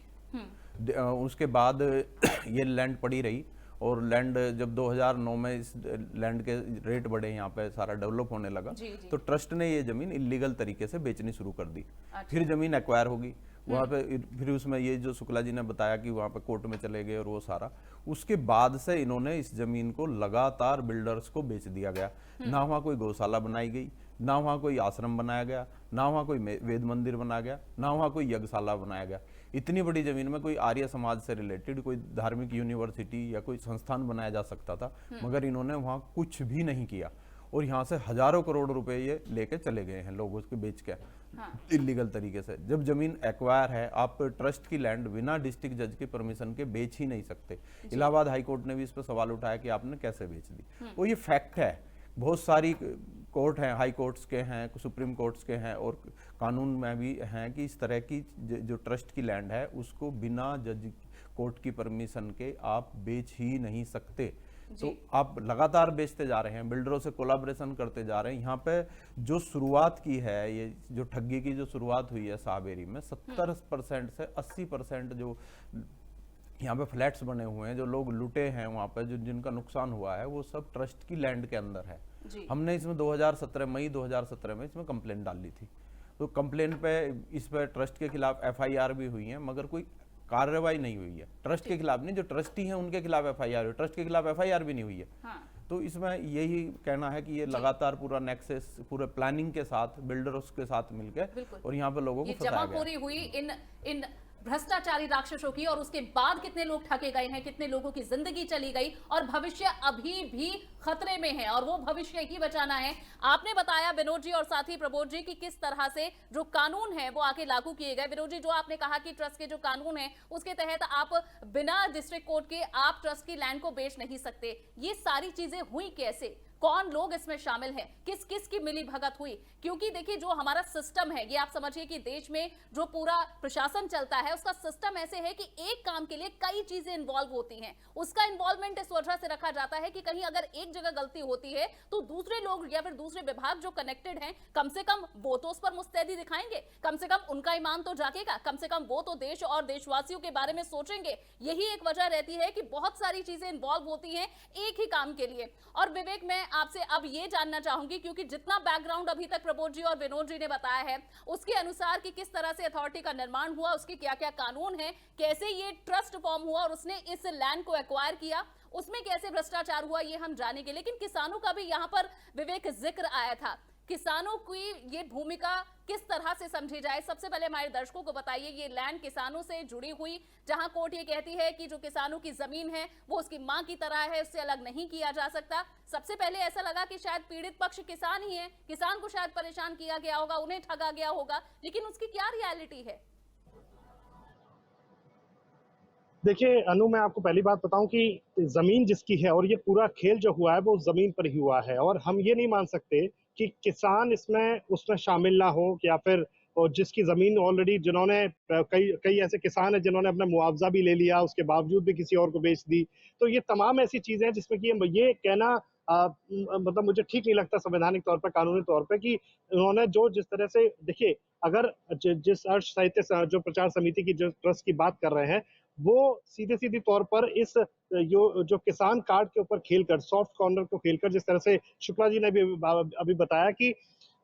उसके बाद ये लैंड पड़ी रही और लैंड जब 2009 में इस लैंड के रेट बढ़े, यहाँ पे सारा डेवलप होने लगा, जी, जी। तो ट्रस्ट ने ये जमीन इलीगल तरीके से बेचनी शुरू कर दी। अच्छा। फिर जमीन एक्वायर होगी वहाँ पे, फिर उसमें ये जो शुक्ला जी ने बताया कि वहाँ पे कोर्ट में चले गए और वो सारा, उसके बाद से इन्होंने इस जमीन को लगातार बिल्डर्स को बेच दिया गया। ना वहाँ कोई गौशाला बनाई गई, ना वहाँ कोई आश्रम बनाया गया, ना वहाँ कोई वेद मंदिर बनाया गया, ना वहाँ कोई यज्ञशाला बनाया गया। इतनी बड़ी जमीन में कोई आर्य समाज से रिलेटेड कोई धार्मिक यूनिवर्सिटी या कोई संस्थान बनाया जा सकता था, मगर इन्होंने वहाँ कुछ भी नहीं किया और यहाँ से हजारों करोड़ रुपए ये लेके चले गए हैं लोगों को बेच के इलीगल तरीके से। जब जमीन एक्वायर है, आप ट्रस्ट की लैंड बिना डिस्ट्रिक्ट जज के परमिशन के बेच ही नहीं सकते। इलाहाबाद हाई कोर्ट ने भी इस पर सवाल उठाया कि आपने कैसे बेच दी। वो ये फैक्ट है, बहुत सारी कोर्ट हैं, हाई कोर्ट्स के हैं, सुप्रीम कोर्ट्स के हैं और कानून में भी हैं कि इस तरह की जो ट्रस्ट की लैंड है उसको बिना जज कोर्ट की परमिशन के आप बेच ही नहीं सकते। तो आप लगातार बेचते जा रहे हैं, बिल्डरों से कोलैबोरेशन करते जा रहे हैं। यहाँ पे जो शुरुआत की है, ये जो ठगी की जो शुरुआत हुई है साहबेरी में, 70% से 80% जो यहाँ पे फ्लैट्स बने हुए हैं, जो लोग लुटे हैं वहाँ पे, जो जिनका नुकसान हुआ है, वो सब ट्रस्ट की लैंड के अंदर है। हमने इसमें 2017 मई 2017 में इसमें कंप्लेंट डाली थी। तो कंप्लेंट पे इस पर ट्रस्ट के खिलाफ FIR भी हुई है, मगर कोई कार्रवाई नहीं हुई है। ट्रस्ट के खिलाफ नहीं, जो ट्रस्टी हैं उनके खिलाफ FIR हुई, ट्रस्ट के खिलाफ FIR भी नहीं हुई है। तो इसमें यही कहना है कि ये लगातार पूरा नेक्सस पूरे प्लानिंग के साथ बिल्डर्स के साथ मिलकर और यहाँ पे लोगों को फंसाया गया। जमाखोरी हुई इन भ्रष्टाचारी राक्षसों की और उसके बाद कितने लोग ठगे गए हैं, कितने लोगों की जिंदगी चली गई और भविष्य अभी भी खतरे में है और वो भविष्य ही बचाना है। आपने बताया विनोद जी और साथी प्रबोध जी कि किस तरह से जो कानून है वो आगे लागू किए गए। विनोद जी, जो आपने कहा कि ट्रस्ट के जो कानून है उसके तहत आप बिना डिस्ट्रिक्ट कोर्ट के आप ट्रस्ट की लैंड को बेच नहीं सकते, ये सारी चीजें हुई कैसे, कौन लोग इसमें शामिल हैं, किस किस की मिली भगत हुई? क्योंकि देखिए जो हमारा सिस्टम है, ये आप समझिए कि देश में जो पूरा प्रशासन चलता है उसका सिस्टम ऐसे है कि एक काम के लिए कई चीजें इन्वॉल्व होती हैं। उसका इन्वॉल्वमेंट इस वजह से रखा जाता है कि कहीं अगर एक जगह गलती होती है तो दूसरे लोग या फिर दूसरे विभाग जो कनेक्टेड हैं, कम से कम वो तो उस पर मुस्तैदी दिखाएंगे, कम से कम उनका ईमान तो जागेगा, कम से कम वो तो देश और देशवासियों के बारे में सोचेंगे। यही एक वजह रहती है कि बहुत सारी चीजें इन्वॉल्व होती हैं एक ही काम के लिए। और विवेक, मैं आपसे अब ये जानना चाहूंगी, क्योंकि जितना बैकग्राउंड अभी तक प्रबोध जी और विनोद जी ने बताया है उसके अनुसार कि किस तरह से अथॉरिटी का निर्माण हुआ, उसके क्या क्या कानून हैं, कैसे ये ट्रस्ट फॉर्म हुआ और उसने इस लैंड को एक्वायर किया, उसमें कैसे भ्रष्टाचार हुआ, ये हम जानेंगे। लेकिन किसानों का भी यहाँ पर विवेक जिक्र आया था, किसानों की ये भूमिका किस तरह से समझी जाए? सबसे पहले हमारे दर्शकों को बताइए, ये लैंड किसानों से जुड़ी हुई, जहां कोर्ट ये कहती है कि जो किसानों की जमीन है वो उसकी मां की तरह है, उससे अलग नहीं किया जा सकता। सबसे पहले ऐसा लगा कि शायद पीड़ित पक्ष किसान ही है, किसान को शायद परेशान किया गया होगा, उन्हें ठगा गया होगा, लेकिन उसकी क्या रियलिटी है? देखिए अनु, मैं आपको पहली बात बताऊं कि जमीन जिसकी है और ये पूरा खेल जो हुआ है वो जमीन पर ही हुआ है, और हम ये नहीं मान सकते कि किसान इसमें उसमें शामिल ना हो या फिर और जिसकी जमीन ऑलरेडी जिन्होंने कई कई ऐसे किसान हैं जिन्होंने अपना मुआवजा भी ले लिया, उसके बावजूद भी किसी और को बेच दी। तो ये तमाम ऐसी चीजें हैं जिसमें कि ये कहना मतलब मुझे ठीक नहीं लगता संवैधानिक तौर पर, कानूनी तौर पर, कि उन्होंने जो जिस तरह से, देखिए, अगर जिस अर्थ साहित्य जो प्रचार समिति की जो ट्रस्ट की बात कर रहे हैं, वो सीधे सीधे तौर पर इस जो किसान कार्ड के ऊपर खेलकर, सॉफ्ट कॉर्नर को खेलकर, जिस तरह से शुक्ला जी ने भी अभी बताया कि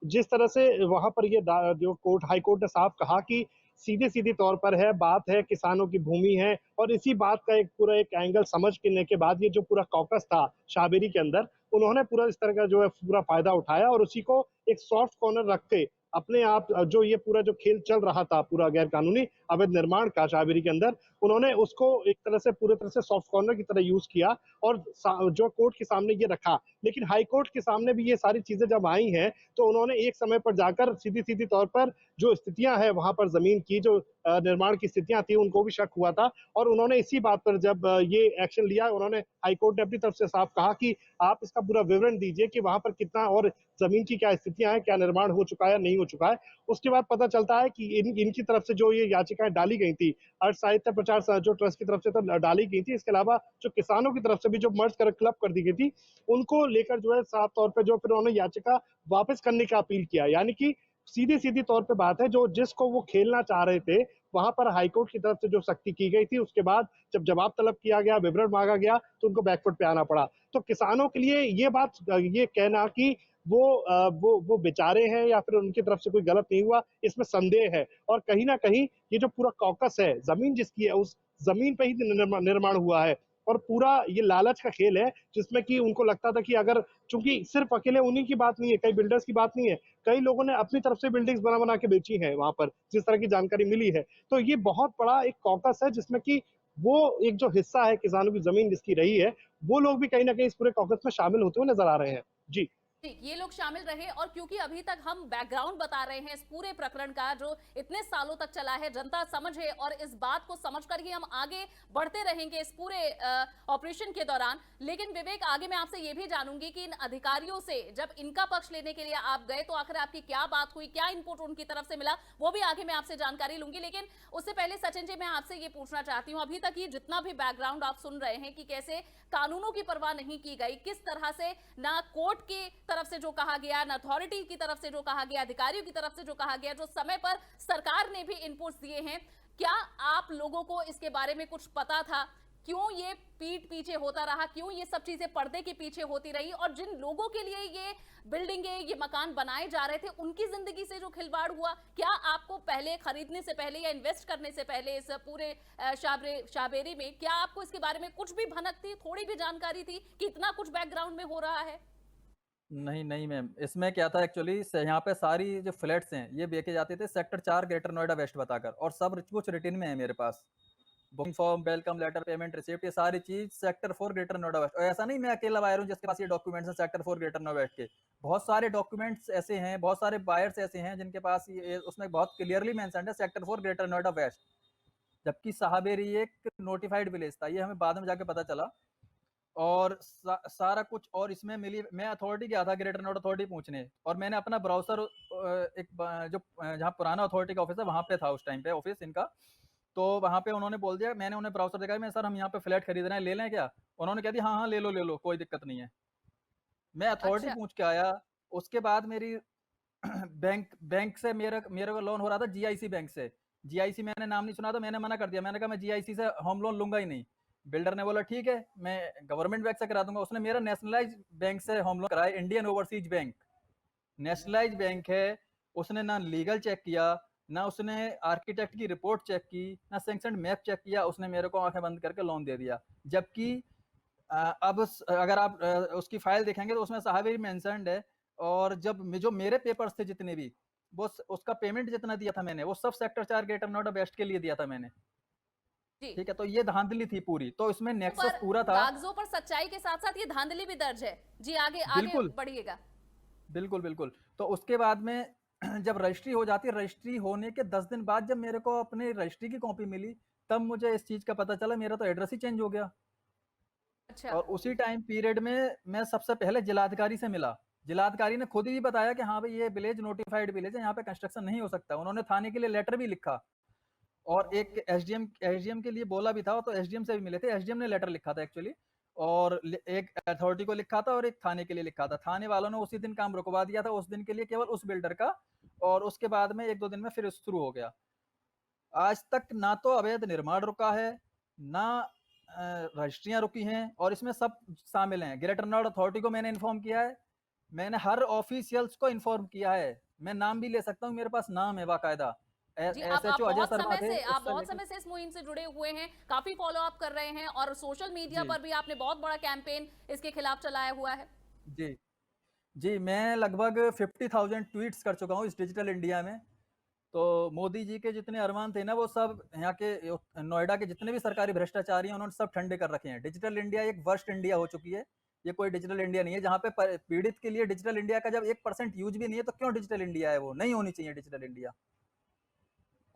जिस तरह से वहां पर ये जो हाई कोर्ट ने साफ कहा कि सीधे सीधे तौर पर है, बात है किसानों की भूमि है, और इसी बात का एक पूरा एक एंगल समझ करने के बाद ये जो पूरा कॉकस था शाहबेरी के अंदर, उन्होंने पूरा इस तरह का जो है पूरा फायदा उठाया और उसी को एक सॉफ्ट कॉर्नर रख के अपने आप जो ये पूरा जो खेल चल रहा था पूरा गैर कानूनी अवैध निर्माण का शाहबेरी के अंदर, उन्होंने उसको एक तरह से पूरी तरह से सॉफ्ट कॉर्नर की तरह यूज किया और जो कोर्ट के सामने ये रखा। लेकिन हाई कोर्ट के सामने भी ये सारी चीजें जब आई हैं तो उन्होंने एक समय पर जाकर सीधी सीधी तौर पर जो स्थितियां हैं वहां पर जमीन की जो निर्माण की स्थितियां थी उनको भी शक हुआ था, और उन्होंने इसी बात पर जब ये एक्शन लिया, उन्होंने हाई कोर्ट ने अपनी तरफ से साफ कहा कि आप इसका पूरा विवरण दीजिए कि वहां पर कितना और जमीन की क्या स्थितियां हैं, क्या निर्माण हो चुका है, नहीं हो चुका है। उसके बाद पता चलता है कि इनकी तरफ से जो ये याचिकाएं डाली गई थी अर्थ साहित्य प्रचार जो ट्रस्ट की तरफ से तो डाली गई थी, इसके अलावा जो किसानों की तरफ से भी जो मर्ज कर क्लब कर दी गई थी, उनको लेकर जो है साफ तौर पर जो फिर उन्होंने याचिका वापस करने का अपील किया। यानी कि सीधी सीधी तौर पे बात है, जो जिसको वो खेलना चाह रहे थे वहां पर हाईकोर्ट की तरफ से जो सख्ती की गई थी, उसके बाद जब जवाब तलब किया गया, विवरण मांगा गया, तो उनको बैकफुट पे आना पड़ा। तो किसानों के लिए ये बात, ये कहना कि वो बेचारे हैं या फिर उनकी तरफ से कोई गलत नहीं हुआ, इसमें संदेह है। और कहीं ना कहीं ये जो पूरा कॉकस है, जमीन जिसकी है, उस जमीन पे ही निर्माण हुआ है, और पूरा ये लालच का खेल है जिसमें कि उनको लगता था कि अगर, चूंकि सिर्फ अकेले उन्हीं की बात नहीं है, कई बिल्डर्स की बात नहीं है, कई लोगों ने अपनी तरफ से बिल्डिंग्स बना बना के बेची है वहां पर, जिस तरह की जानकारी मिली है। तो ये बहुत बड़ा एक कॉकस है जिसमें कि वो एक जो हिस्सा है किसानों की जमीन जिसकी रही है, वो लोग भी कहीं ना कहीं इस पूरे कॉकस में शामिल होते हुए नजर आ रहे हैं। जी, ये लोग शामिल रहे, और क्योंकि अभी तक हम बैकग्राउंड बता रहे हैं इस पूरे प्रकरण का जो इतने सालों तक चला है, जनता समझे, और इस बात को समझकर ही हम आगे बढ़ते रहेंगे इस पूरे ऑपरेशन के दौरान। लेकिन विवेक, आगे मैं आपसे ये भी जानूंगी कि इन अधिकारियों से जब इनका पक्ष लेने के लिए आप गए तो आखिर आपकी क्या बात हुई, क्या इनपुट उनकी तरफ से मिला, वो भी आगे मैं आपसे जानकारी लूंगी। लेकिन उससे पहले सचिन जी, मैं आपसे ये पूछना चाहती हूँ, अभी तक ये जितना भी बैकग्राउंड आप सुन रहे हैं कि कैसे कानूनों की परवाह नहीं की गई, किस तरह से ना कोर्ट की तरफ से जो कहा गया, ना अथॉरिटी की तरफ से जो कहा गया, अधिकारियों की तरफ से जो कहा गया, जो समय पर सरकार ने भी इनपुट्स दिए हैं, क्या आप लोगों को इसके बारे में कुछ पता था? क्यों ये पीठ पीछे होता रहा, क्यों ये सब चीजें पर्दे के पीछे होती रही, और जिन लोगों के लिए ये बिल्डिंगें, ये मकान बनाए जा रहे थे, उनकी जिंदगी से जो खिलवाड़ हुआ, क्या आपको पहले खरीदने से पहले या इन्वेस्ट करने से पहले इस पूरे शाहबेरी में, क्या आपको इसके बारे में कुछ भी भनक थी, थोड़ी भी जानकारी थी कि इतना कुछ बैकग्राउंड में हो रहा है? नहीं नहीं मैम, इसमें क्या था एक्चुअली, यहाँ पे सारी जो फ्लैट्स हैं ये बेचे जाते थे सेक्टर 4 ग्रेटर नोएडा वेस्ट बताकर, और सब कुछ रिटर्न में है मेरे पास, booking form, welcome letter, payment receipt, ये सारी चीज सेक्टर 4 ग्रेटर नोएडा वेस्ट। और ऐसा नहीं मैं अकेला बायर हूँ जिसके पास ये डॉक्यूमेंट्स हैं सेक्टर 4 ग्रेटर नोएडा वेस्ट के, बहुत सारे डॉक्यूमेंट्स ऐसे हैं, बहुत सारे बायर्स ऐसे हैं जिनके पास ये, उसमें बहुत क्लियरली मेंशन है सेक्टर 4 ग्रेटर नोएडा वेस्ट, जबकि शाहबेरी एक नोटिफाइड विलेज था, ये हमें बाद में जाके पता चला। और सारा कुछ, और इसमें मिली, मैं अथॉरिटी गया था ग्रेटर नोएडा अथॉरिटी पूछने, और मैंने अपना ब्राउजर एक जो जहाँ पुराना अथॉरिटी का ऑफिस है वहां पे था उस टाइम पे ऑफिस इनका, तो वहां पे उन्होंने बोल दिया, मैंने उन्हें ब्राउजर दिखाया, मैं सर हम यहाँ पे फ्लैट खरीद रहे हैं, ले लें क्या? उन्होंने कह दिया हाँ हाँ ले लो कोई दिक्कत नहीं है। मैं अथॉरिटी अच्छा। पूछ के आया, उसके बाद मेरी बैंक से मेरे को लोन हो रहा था जीआईसी बैंक से, जीआईसी मैंने नाम नहीं सुना था, मैंने मना कर दिया, मैंने कहा मैं जीआईसी से होम लोन लूंगा ही नहीं। बिल्डर ने बोला ठीक है मैं गवर्नमेंट बैंक से करा दूंगा, उसने मेरा नेशनलाइज बैंक से होम लोन कराया, Indian overseas bank, nationalise bank है, उसने ना लीगल चेक किया, ना उसने आर्किटेक्ट की रिपोर्ट चेक की, ना सैंक्शन मैप चेक किया, उसने मेरे को आंखें बंद करके लोन दे दिया। जबकि अब अगर आप उसकी फाइल देखेंगे तो उसमें शाहबेरी मेंशन्ड है, और जब जो मेरे पेपर्स थे जितने भी, वो उसका पेमेंट जितना दिया था मैंने, वो सब सेक्टर 4 ग्रेटर नोएडा वेस्ट के लिए दिया था मैंने। ठीक है, तो ये धांधली थी पूरी, तो इसमें नेक्सस पूरा था। कागजों पर सच्चाई के साथ साथ ये धांधली भी दर्ज है। जी आगे बढ़िएगा। बिल्कुल बिल्कुल। तो उसके बाद में जब रजिस्ट्री हो जाती है, रजिस्ट्री होने के 10 दिन बाद जब मेरे को अपने रजिस्ट्री की कॉपी मिली, तब मुझे इस चीज का पता चला मेरा तो एड्रेस ही चेंज हो गया। अच्छा। और उसी टाइम पीरियड में मैं सबसे पहले जिलाधिकारी से मिला, जिलाधिकारी ने खुद ही बताया कि हाँ भाई ये विलेज नोटिफाइड विलेज है, यहाँ पे कंस्ट्रक्शन नहीं हो सकता। उन्होंने थाने के लिए लेटर भी लिखा और एक एसडीएम के लिए बोला भी था, तो एसडीएम से भी मिले थे। एसडीएम ने लेटर लिखा था एक्चुअली, और एक अथॉरिटी को लिखा था और एक थाने के लिए लिखा था। थाने वालों ने उसी दिन काम रुकवा दिया था, उस दिन के लिए केवल उस बिल्डर का, और उसके बाद में 1-2 दिन में फिर शुरू हो गया। आज तक ना तो अवैध निर्माण रुका है, ना रजिस्ट्रियां रुकी हैं, और इसमें सब शामिल हैं। ग्रेटर नोएडा अथॉरिटी को मैंने इन्फॉर्म किया है, मैंने हर ऑफिशियल्स को इन्फॉर्म किया है। मैं नाम भी ले सकता हूँ, मेरे पास नाम है बाकायदा। जी, आप एसएचओ अजय बहुत शर्मा समय थे, से आप उससे बहुत लेकर समय से इस मुहिम से जुड़े हुए हैं, काफी फॉलो अप कर रहे हैं और सोशल मीडिया जी पर भी आपने बहुत बड़ा कैंपेन इसके खिलाफ चलाया हुआ है। जी जी, मैं लगभग 50,000 ट्वीट्स कर चुका हूँ इस डिजिटल इंडिया में। तो मोदी जी के जितने अरमान थे ना, वो सब यहाँ के नोएडा के जितने भी सरकारी भ्रष्टाचारी हैं, उन्होंने सब ठंडे कर रखे हैं। डिजिटल इंडिया एक वर्स्ट इंडिया हो चुकी है, ये कोई डिजिटल इंडिया नहीं है। जहाँ पे पीड़ित के लिए डिजिटल इंडिया का जब 1% यूज भी नहीं है, तो क्यों डिजिटल इंडिया है? वो नहीं होनी चाहिए डिजिटल इंडिया,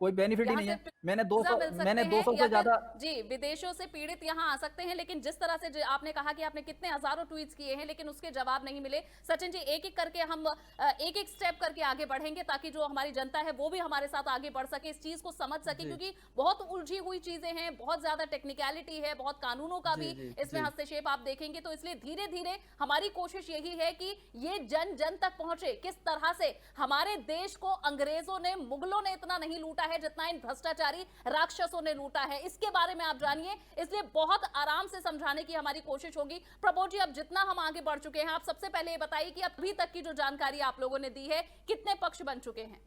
कोई बेनिफिट ही यहाँ नहीं से है। मैंने पिज्जा 200 मिल सकते मैंने हैं 200 या से फिर ज्यादा जी विदेशों से पीड़ित यहाँ आ सकते हैं, लेकिन जिस तरह से आपने कहा कि आपने कितने हजारों ट्वीट्स किए हैं लेकिन उसके जवाब नहीं मिले। सचिन जी, एक एक करके हम एक एक स्टेप करके आगे बढ़ेंगे ताकि जो हमारी जनता है वो भी हमारे साथ आगे बढ़ सके, इस चीज को समझ सके, जी क्योंकि बहुत उलझी हुई चीजें हैं, बहुत ज्यादा टेक्निकलिटी है, बहुत कानूनों का भी जी जी इसमें जी हस्तक्षेप आप देखेंगे। तो इसलिए धीरे धीरे हमारी कोशिश यही है कि ये जन जन तक पहुंचे, किस तरह से हमारे देश को अंग्रेजों ने, मुगलों ने इतना नहीं लूटा है जितना इन भ्रष्टाचारी राक्षसों ने लूटा है, इसके बारे में आप जानिए। इसलिए बहुत आराम से समझाने की हमारी कोशिश होगी। प्रबोध जी, अब जितना हम आगे बढ़ चुके हैं, आप सबसे पहले ये बताइए कि अभी तक की जो जानकारी आप लोगों ने दी है, कितने पक्ष बन चुके हैं?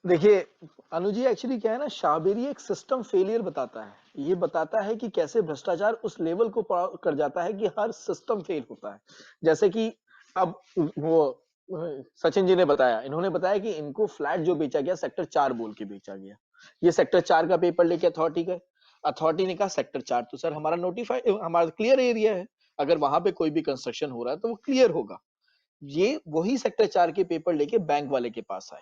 देखिए, अनु जी, एक्चुअली क्या है ना, शाहबेरी एक सिस्टम फेलियर बताता है। ये बताता है कि कैसे भ्रष्टाचार उस लेवल को पार कर जाता है कि हर सिस्टम फेल होता है। जैसे कि अब वो सचिन जी ने बताया, इन्होंने बताया कि इनको फ्लैट जो बेचा गया सेक्टर 4 बोल के बेचा गया। ये सेक्टर 4 का पेपर लेके अथॉरिटी गए। अथॉरिटी ने कहा सेक्टर 4 तो सर हमारा नोटिफाई, हमारा क्लियर एरिया है। अगर वहां पे कोई भी कंस्ट्रक्शन हो रहा है तो वो क्लियर होगा। ये वही सेक्टर 4 के पेपर लेके बैंक वाले के पास आए।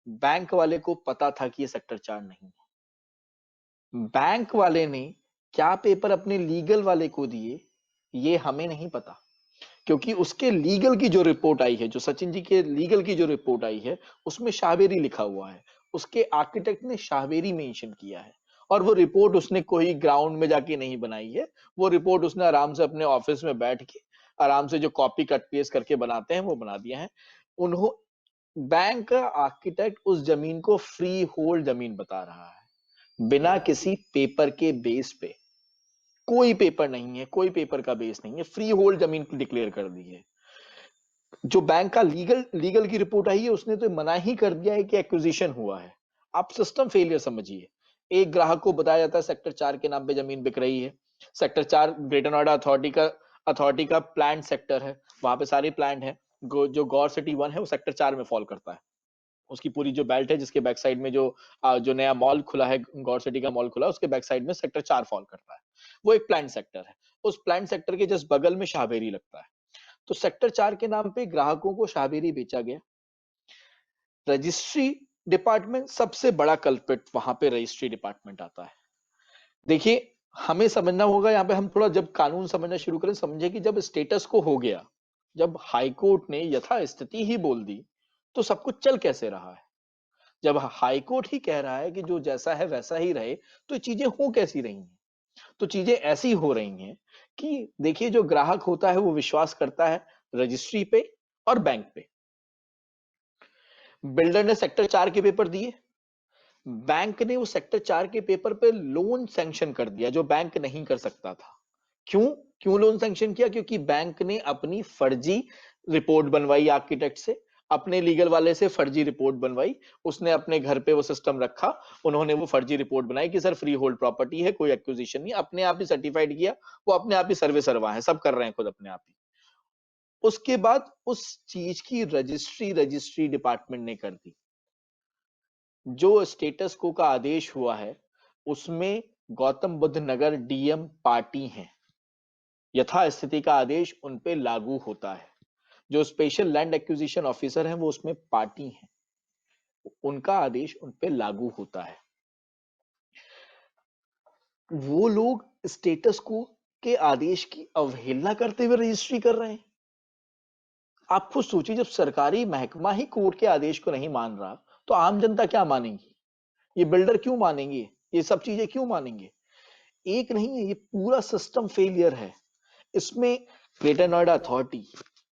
बैंक वाले को पता था कि ये सेक्टर 4 नहीं है। बैंक वाले ने क्या पेपर अपने लीगल वाले को दिए, ये हमें नहीं पता, क्योंकि उसके लीगल की जो रिपोर्ट आई है, जो सचिन जी के लीगल की जो रिपोर्ट आई है, उसमें शाहबेरी लिखा हुआ है। उसके आर्किटेक्ट ने शाहबेरी मेंशन किया है, और वो रिपोर्ट उसने कोई ग्राउंड में जाके नहीं बनाई है। वो रिपोर्ट उसने आराम से अपने ऑफिस में बैठ के आराम से जो कॉपी कट पेस्ट करके बनाते हैं वो बना दिया है। उन्हों बैंक का आर्किटेक्ट उस जमीन को फ्री होल्ड जमीन बता रहा है, बिना किसी पेपर के बेस पे। कोई पेपर नहीं है, कोई पेपर का बेस नहीं है, फ्री होल्ड जमीन डिक्लेयर कर दी है। जो बैंक का लीगल की रिपोर्ट आई है, उसने तो मना ही कर दिया है कि एक्विजिशन हुआ है। आप सिस्टम फेलियर समझिए। एक ग्राहक को बताया जाता है सेक्टर 4 के नाम पे जमीन बिक रही है। सेक्टर 4 ग्रेटर नोएडा अथॉरिटी का प्लान सेक्टर है, वहां पे सारे प्लान है। जो गौर सिटी 1 है वो सेक्टर 4 में फॉल करता है। उसकी पूरी जो बेल्ट है, जिसके बैक साइड में जो नया मॉल खुला है, गौर सिटी का मॉल खुला, उसके बैक साइड में सेक्टर 4 फॉल करता है। वो एक प्लान सेक्टर है। उस प्लान सेक्टर के जस्ट बगल में शाहबेरी लगता है। तो सेक्टर 4 के नाम पे ग्राहकों को शाहबेरी बेचा गया। रजिस्ट्री डिपार्टमेंट सबसे बड़ा कल्प्रिट, वहां पे रजिस्ट्री डिपार्टमेंट आता है। देखिए, हमें समझना होगा, यहाँ पे हम थोड़ा जब कानून समझना शुरू करें, समझे कि जब स्टेटस को हो गया, जब हाईकोर्ट ने यथास्थिति ही बोल दी, तो सब कुछ चल कैसे रहा है? जब हाईकोर्ट ही कह रहा है कि जो जैसा है वैसा ही रहे, तो चीजें हो कैसी रही हैं? तो चीजें ऐसी हो रही हैं कि देखिए, जो ग्राहक होता है वो विश्वास करता है रजिस्ट्री पे और बैंक पे। बिल्डर ने सेक्टर 4 के पेपर दिए, बैंक ने उस सेक्टर 4 के पेपर पे लोन सैंक्शन कर दिया, जो बैंक नहीं कर सकता था। क्यों क्यों लोन सैंक्शन किया? क्योंकि बैंक ने अपनी फर्जी रिपोर्ट बनवाई आर्किटेक्ट से, अपने लीगल वाले से फर्जी रिपोर्ट बनवाई। उसने अपने घर पे वो सिस्टम रखा, उन्होंने वो फर्जी रिपोर्ट बनाई कि सर फ्री होल्ड प्रॉपर्टी है, कोई एक्विजिशन नहीं, अपने आप ही सर्टिफाइड किया। वो अपने आप ही सर्वे सरवा है, सब कर रहे हैं खुद अपने आप ही। उसके बाद उस चीज की रजिस्ट्री डिपार्टमेंट ने कर दी। जो स्टेटस को का आदेश हुआ है, उसमें गौतम बुद्ध नगर डीएम पार्टी हैं। यथास्थिति का आदेश उन पे लागू होता है। जो स्पेशल लैंड एक्विजिशन ऑफिसर हैं वो उसमें पार्टी हैं, उनका आदेश उन पे लागू होता है। वो लोग स्टेटस को के आदेश की अवहेलना करते हुए रजिस्ट्री कर रहे हैं। आप खुद सोचिए, जब सरकारी महकमा ही कोर्ट के आदेश को नहीं मान रहा, तो आम जनता क्या मानेगी? ये बिल्डर क्यों मानेंगे? ये सब चीजें क्यों मानेंगे? एक नहीं है, ये पूरा सिस्टम फेलियर है। इसमें greater Noida authority,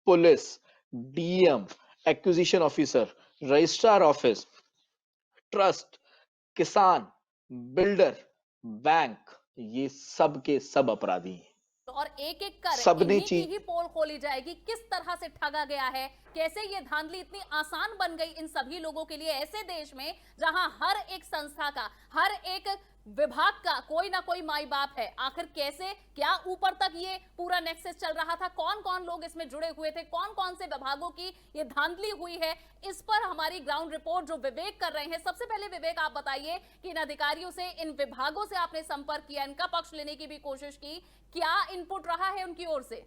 police, DM, acquisition officer, registrar office, trust, किसान, बिल्डर, बैंक, ये सब के सब अपराधी हैं। और एक एक कर सबने इन्हीं की चीज ही पोल खोली जाएगी, किस तरह से ठगा गया है, कैसे ये धांधली इतनी आसान बन गई इन सभी लोगों के लिए, ऐसे देश में जहां हर एक संस्था का, हर एक विभाग का कोई ना कोई माई बाप है। आखिर कैसे, क्या ऊपर तक ये पूरा नेक्सस चल रहा था, कौन कौन लोग इसमें जुड़े हुए थे, कौन कौन से विभागों की ये धांधली हुई है, इस पर हमारी ग्राउंड रिपोर्ट जो विवेक कर रहे हैं। सबसे पहले विवेक आप बताइए कि इन अधिकारियों से, इन विभागों से आपने संपर्क किया, इनका पक्ष लेने की भी कोशिश की, क्या इनपुट रहा है उनकी ओर से?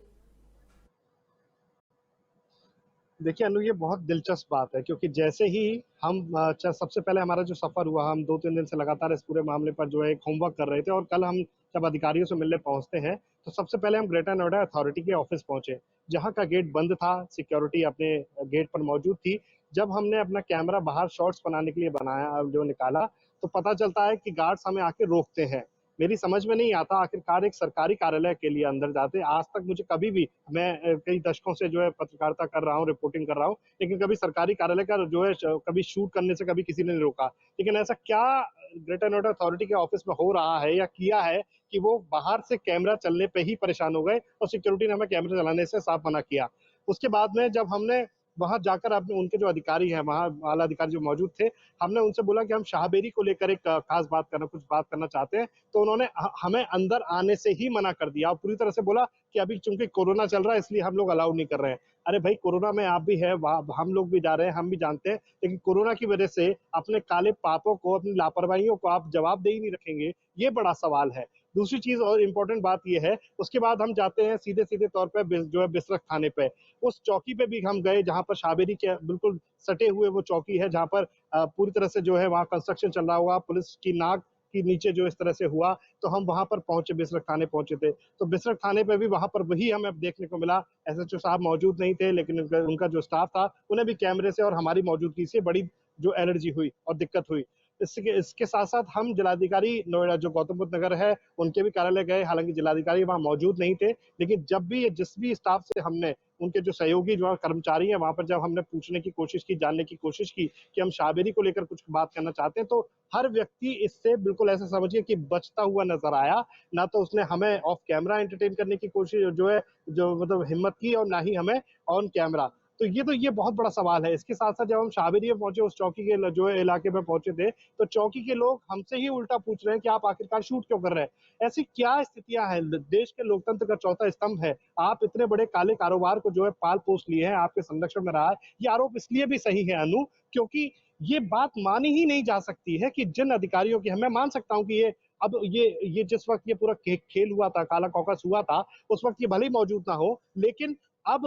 देखिए अनु, ये बहुत दिलचस्प बात है क्योंकि जैसे ही हम सबसे पहले हमारा जो सफर हुआ, हम 2-3 दिन से लगातार इस पूरे मामले पर जो है एक होमवर्क कर रहे थे, और कल हम जब अधिकारियों से मिलने पहुंचते हैं तो सबसे पहले हम ग्रेटर नोएडा अथॉरिटी के ऑफिस पहुंचे, जहां का गेट बंद था, सिक्योरिटी अपने गेट पर मौजूद थी। जब हमने अपना कैमरा बाहर शॉट्स बनाने के लिए बनाया, जो निकाला, तो पता चलता है कि गार्ड्स हमें आके रोकते हैं। मेरी समझ में नहीं आता आखिरकार एक सरकारी कार्यालय के लिए अंदर जाते, आज तक मुझे कभी भी, मैं कई दशकों से जो है पत्रकारिता कर रहा हूँ, रिपोर्टिंग कर रहा हूँ, लेकिन कभी सरकारी कार्यालय का जो है कभी शूट करने से कभी किसी ने नहीं रोका। लेकिन ऐसा क्या ग्रेटर नोएडा अथॉरिटी के ऑफिस में हो रहा है या किया है कि वो बाहर से कैमरा चलने पे ही परेशान हो गए और सिक्योरिटी ने हमें कैमरा चलाने से साफ मना किया। उसके बाद में जब हमने वहां जाकर अपने, उनके जो अधिकारी हैं, वहां आला अधिकारी जो मौजूद थे, हमने उनसे बोला कि हम शाहबेरी को लेकर एक खास कुछ बात करना चाहते हैं, तो उन्होंने हमें अंदर आने से ही मना कर दिया और पूरी तरह से बोला कि अभी चूंकि कोरोना चल रहा है इसलिए हम लोग अलाउ नहीं कर रहे हैं। अरे भाई, कोरोना में आप भी है, हम लोग भी जा रहे हैं, हम भी जानते हैं, लेकिन कोरोना की वजह से अपने काले पापों को, अपनी लापरवाहियों को आप जवाबदेही नहीं रखेंगे, ये बड़ा सवाल है। दूसरी चीज और इम्पोर्टेंट बात यह है, उसके बाद हम जाते हैं सीधे सीधे तौर पर जो है बिसरख थाने पे। उस चौकी पे भी हम गए जहां पर शाहबेरी के बिल्कुल सटे हुए वो चौकी है, जहां पर पूरी तरह से जो है वहां कंस्ट्रक्शन चल रहा हुआ, पुलिस की नाक के नीचे जो इस तरह से हुआ, तो हम वहां पर पहुंचे, बिसरख थाने पहुंचे थे। तो बिसरख थाने पे भी वहां पर वही हमें देखने को मिला, एसएचओ साहब मौजूद नहीं थे, लेकिन उनका जो स्टाफ था उन्हें भी कैमरे से और हमारी मौजूदगी से बड़ी जो एलर्जी हुई और दिक्कत हुई। इसके साथ साथ हम जिलाधिकारी नोएडा जो गौतम बुद्ध नगर है, उनके भी कार्यालय गए, हालांकि जिलाधिकारी वहां मौजूद नहीं थे, लेकिन जब भी जिस भी स्टाफ से हमने, उनके जो सहयोगी जो कर्मचारी हैं वहां पर, जब हमने पूछने की कोशिश की, जानने की कोशिश की कि हम शाहबेरी को लेकर कुछ बात करना चाहते हैं, तो हर व्यक्ति इससे बिल्कुल ऐसा समझिए कि बचता हुआ नजर आया। ना तो उसने हमें ऑफ कैमरा एंटरटेन करने की कोशिश जो है, जो मतलब हिम्मत की, और ना ही हमें ऑन कैमरा। तो ये बहुत बड़ा सवाल है। इसके साथ साथ जब हम शाहबेरी में पहुंचे, उस चौकी के जो इलाके में पहुंचे थे, तो चौकी के लोग हमसे ही उल्टा पूछ रहे हैं कि आप आखिरकार शूट क्यों कर रहे हैं। ऐसी क्या स्थितियां हैं? देश के लोकतंत्र का चौथा स्तंभ है, आप इतने बड़े काले कारोबार को जो है पाल पोस लिए हैं, आपके संरक्षण में रहा है। ये आरोप इसलिए भी सही है अनु, क्योंकि ये बात मानी ही नहीं जा सकती है कि जिन अधिकारियों की, मैं मान सकता हूं कि ये जिस वक्त ये पूरा खेल हुआ था, काला कॉकस हुआ था, उस वक्त ये भले ही मौजूद ना हो, लेकिन अब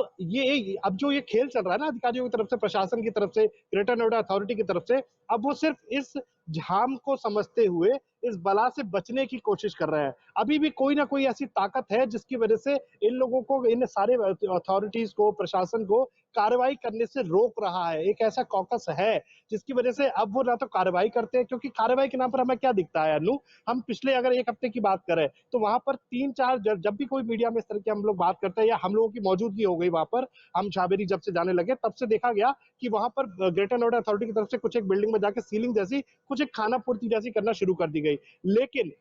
जो ये खेल चल रहा है ना अधिकारियों की तरफ से, प्रशासन की तरफ से, ग्रेटर नोएडा अथॉरिटी की तरफ से, अब वो सिर्फ इस झाम को समझते हुए इस बला से बचने की कोशिश कर रहे हैं। अभी भी कोई ना कोई ऐसी ताकत है जिसकी वजह से इन लोगों को, इन सारे अथॉरिटीज को, प्रशासन को कार्रवाई करने से रोक रहा है। एक ऐसा कॉकस है जिसकी वजह से अब वो ना तो कार्रवाई करते हैं, क्योंकि कार्रवाई के नाम पर हमें क्या दिखता है अनु, हम पिछले अगर 1 हफ्ते की बात करें तो वहां पर 3-4 जब भी कोई मीडिया में इस तरह की हम लोग बात करते हैं या हम लोगों की मौजूदगी हो गई वहां पर, हम शाहबेरी जब से जाने लगे तब से देखा गया कि वहां पर ग्रेटर नोएडा अथॉरिटी की तरफ से कुछ एक बिल्डिंग में जाकर सीलिंग जैसी कुछ एक खाना पूर्ति जैसी करना शुरू कर दी गई। लेकिन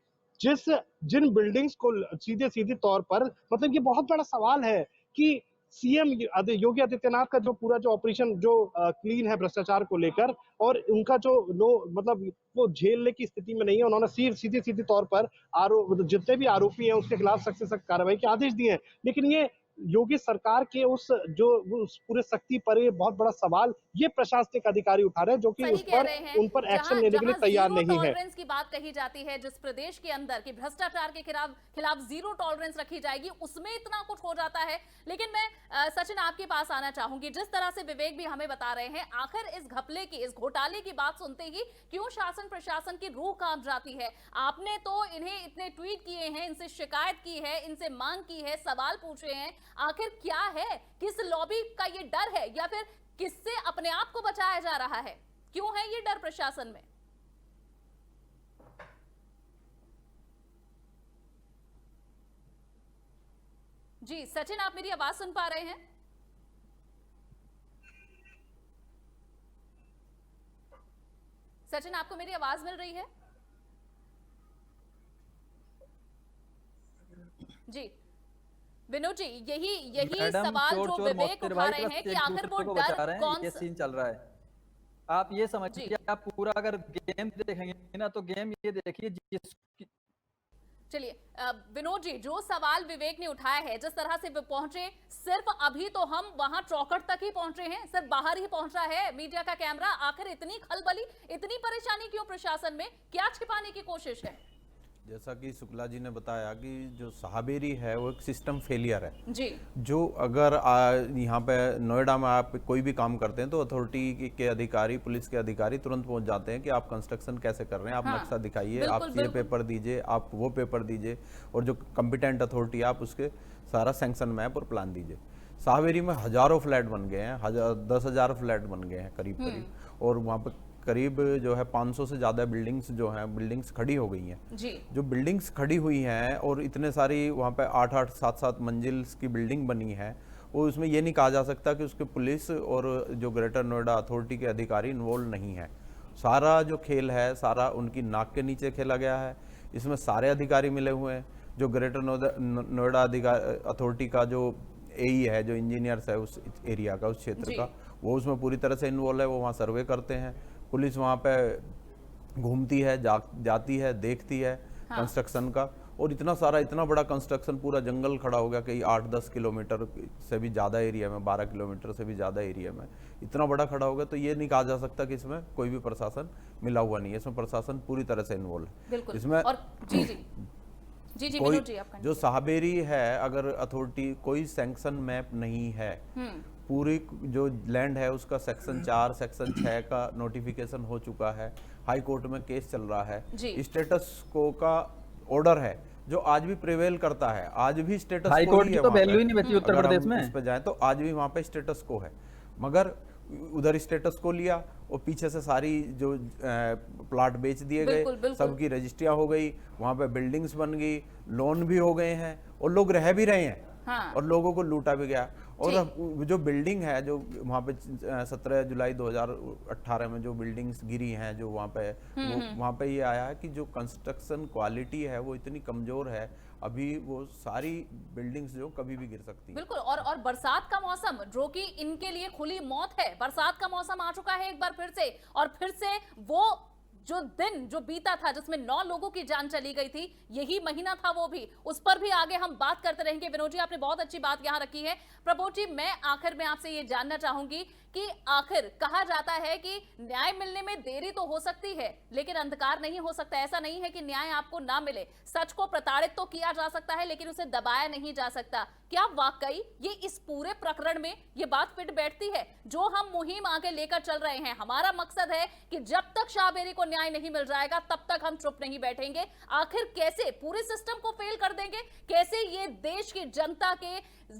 जिन बिल्डिंग्स को सीधे सीधे तौर पर, मतलब ये बहुत बड़ा सवाल है कि सीएम योगी आदित्यनाथ का जो पूरा जो ऑपरेशन जो क्लीन है भ्रष्टाचार को लेकर, और उनका जो मतलब वो झेलने की स्थिति में नहीं है। उन्होंने सीधे सीधे तौर पर जितने भी आरोपी हैं उसके खिलाफ सख्त से सख्त कार्रवाई के आदेश दिए हैं, लेकिन ये योगी सरकार के उस पूरे सख्ती पर ये बहुत बड़ा सवाल ये प्रशासनिक अधिकारी उठा रहे हैं, जो कि उन पर एक्शन लेने के लिए तैयार नहीं है। टॉलरेंस की बात कही जाती है, जिस प्रदेश के अंदर कि भ्रष्टाचार के खिलाफ जीरो टॉलरेंस रखी जाएगी, उसमें इतना कुछ हो जाता है। लेकिन मैं सचिन आपके पास आना चाहूंगी, जिस तरह से विवेक भी हमें बता रहे हैं, आखिर इस घपले की, इस घोटाले की बात सुनते ही क्यों शासन प्रशासन की रूह कांप जाती है? आपने तो इन्हें इतने ट्वीट किए हैं, इनसे शिकायत की है, इनसे मांग की है, सवाल पूछे हैं, आखिर क्या है, किस लॉबी का ये डर है, या फिर किससे अपने आप को बचाया जा रहा है? क्यों है ये डर प्रशासन में? जी सचिन, आप मेरी आवाज सुन पा रहे हैं? सचिन, आपको मेरी आवाज मिल रही है? जी विनोद जी, यही मैडम, सवाल चोर जो चोर विवेक मौत उठा भाई रहे बस हैं कि एक आखिर वो दूसरे को बचा डर रहे हैं, कौन ये सा? सीन चल रहा है। आप ये जी समझिए, आप पूरा अगर गेम देखेंगे ना, तो गेम ये देखिए जिस चलिए विनोद जी, जो सवाल विवेक ने उठाया है, जिस तरह से वे पहुंचे, सिर्फ अभी तो हम वहां चौखट तक ही पहुंचे हैं, सिर्फ बाहर ही पहुंचा है मीडिया का कैमरा। आखिर इतनी खलबली, इतनी परेशानी क्यों प्रशासन में? क्या छिपाने की कोशिश है? जैसा कि शुक्ला जी ने बताया कि जो साहबेरी है वो एक सिस्टम फेलियर है। जी जो अगर यहाँ पे नोएडा में आप कोई भी काम करते हैं तो अथॉरिटी के अधिकारी, पुलिस के अधिकारी तुरंत पहुंच जाते हैं कि आप कंस्ट्रक्शन कैसे कर रहे हैं, आप हाँ, नक्शा दिखाइए, बिल्कुल, आप ये बिल्कुल। पेपर दीजिए, आप वो पेपर दीजिए, और जो कॉम्पिटेंट अथॉरिटी आप उसके सारा सैंक्शन मैप और प्लान दीजिए। साहबेरी में हजारों फ्लैट बन गए हैं, 10,000 फ्लैट बन गए हैं करीब करीब, और वहाँ पे करीब जो है 500 से ज़्यादा बिल्डिंग्स जो हैं, बिल्डिंग्स खड़ी हो गई हैं। जी जो बिल्डिंग्स खड़ी हुई हैं और इतने सारी वहाँ पे 8-8, 7-7 मंजिल्स की बिल्डिंग बनी है, वो उसमें ये नहीं कहा जा सकता कि उसके पुलिस और जो ग्रेटर नोएडा अथॉरिटी के अधिकारी इन्वॉल्व नहीं है। सारा जो खेल है सारा उनकी नाक के नीचे खेला गया है। इसमें सारे अधिकारी मिले हुए हैं। जो ग्रेटर नोएडा अथॉरिटी का जो एई है, जो इंजीनियर्स है उस एरिया का, उस क्षेत्र का, वो उसमें पूरी तरह से इन्वॉल्व है। वो वहाँ सर्वे करते हैं, पुलिस वहाँ पे घूमती है, जाती है, देखती है कंस्ट्रक्शन का। और इतना सारा, इतना बड़ा कंस्ट्रक्शन, पूरा जंगल खड़ा हो गया, कई 8-10 किलोमीटर से भी ज़्यादा एरिया में, 12 किलोमीटर से भी ज़्यादा एरिया में इतना बड़ा खड़ा हो गया, तो ये नहीं कहा जा सकता कि इसमें कोई भी प्रशासन मिला हुआ नहीं है। इसमें प्रशासन पूरी तरह से इन्वॉल्व है। बिल्कुल। इसमें और जी जी जी जी कोई विनोद जी, आप जो साहबेरी है, अगर अथॉरिटी कोई सैंक्शन मैप नहीं है, पूरी जो लैंड है उसका सेक्शन 4, सेक्शन 6 का नोटिफिकेशन हो चुका है, हाई कोर्ट में केस चल रहा है, जी। स्टेटस को का ऑर्डर है जो आज भी प्रिवेल करता है। आज भी स्टेटस हाई को कोर्ट ही की है तो वहाँ पे। वैल्यू ही नहीं बची उत्तर अगर हम प्रदेश में। इस पे जाएं तो आज भी वहाँ पे स्टेटस को है, मगर उधर स्टेटस को लिया और पीछे से सारी जो प्लाट बेच दिए गए, बिल्कुल, बिल्कुल। सबकी रजिस्ट्रियां हो गई, वहाँ पे बिल्डिंग्स बन गई, लोन भी हो गए हैं और लोग रह भी रहे हैं। हाँ। और लोगों को लूटा भी गया। और जो बिल्डिंग है, जो वहाँ पे 17 जुलाई 2018 में जो बिल्डिंग्स गिरी हैं, जो वहाँ पे वहाँ पे ये आया है कि जो कंस्ट्रक्शन क्वालिटी है वो इतनी कमजोर है, अभी वो सारी बिल्डिंग्स जो कभी भी गिर सकती हैं। बिल्कुल। और बरसात का मौसम, जो कि इनके लिए खुली मौत है, बरसात का मौसम आ चुका है एक बार फिर से, और फिर से वो जो दिन जो बीता था जिसमें 9 लोगों की जान चली गई थी, यही महीना था वो भी, उस पर भी आगे हम बात करते रहेंगे। विनोद जी, आपने बहुत अच्छी बात यहां रखी है। प्रबोध जी, मैं आखिर में आपसे ये जानना चाहूंगी कि आखिर कहा जाता है कि न्याय मिलने में देरी तो हो सकती है, लेकिन अंधकार नहीं हो सकता। ऐसा नहीं है कि न्याय आपको ना मिले, सच को प्रताड़ित तो किया जा सकता है लेकिन उसे दबाया नहीं जा सकता। क्या वाकई ये इस पूरे प्रकरण में ये बात फिट बैठती है? जो हम मुहिम आगे लेकर चल रहे हैं, हमारा मकसद है कि जब तक शाहबेरी को न्याय नहीं मिल जाएगा तब तक हम चुप नहीं बैठेंगे। आखिर कैसे पूरे सिस्टम को फेल कर देंगे? कैसे ये देश की जनता के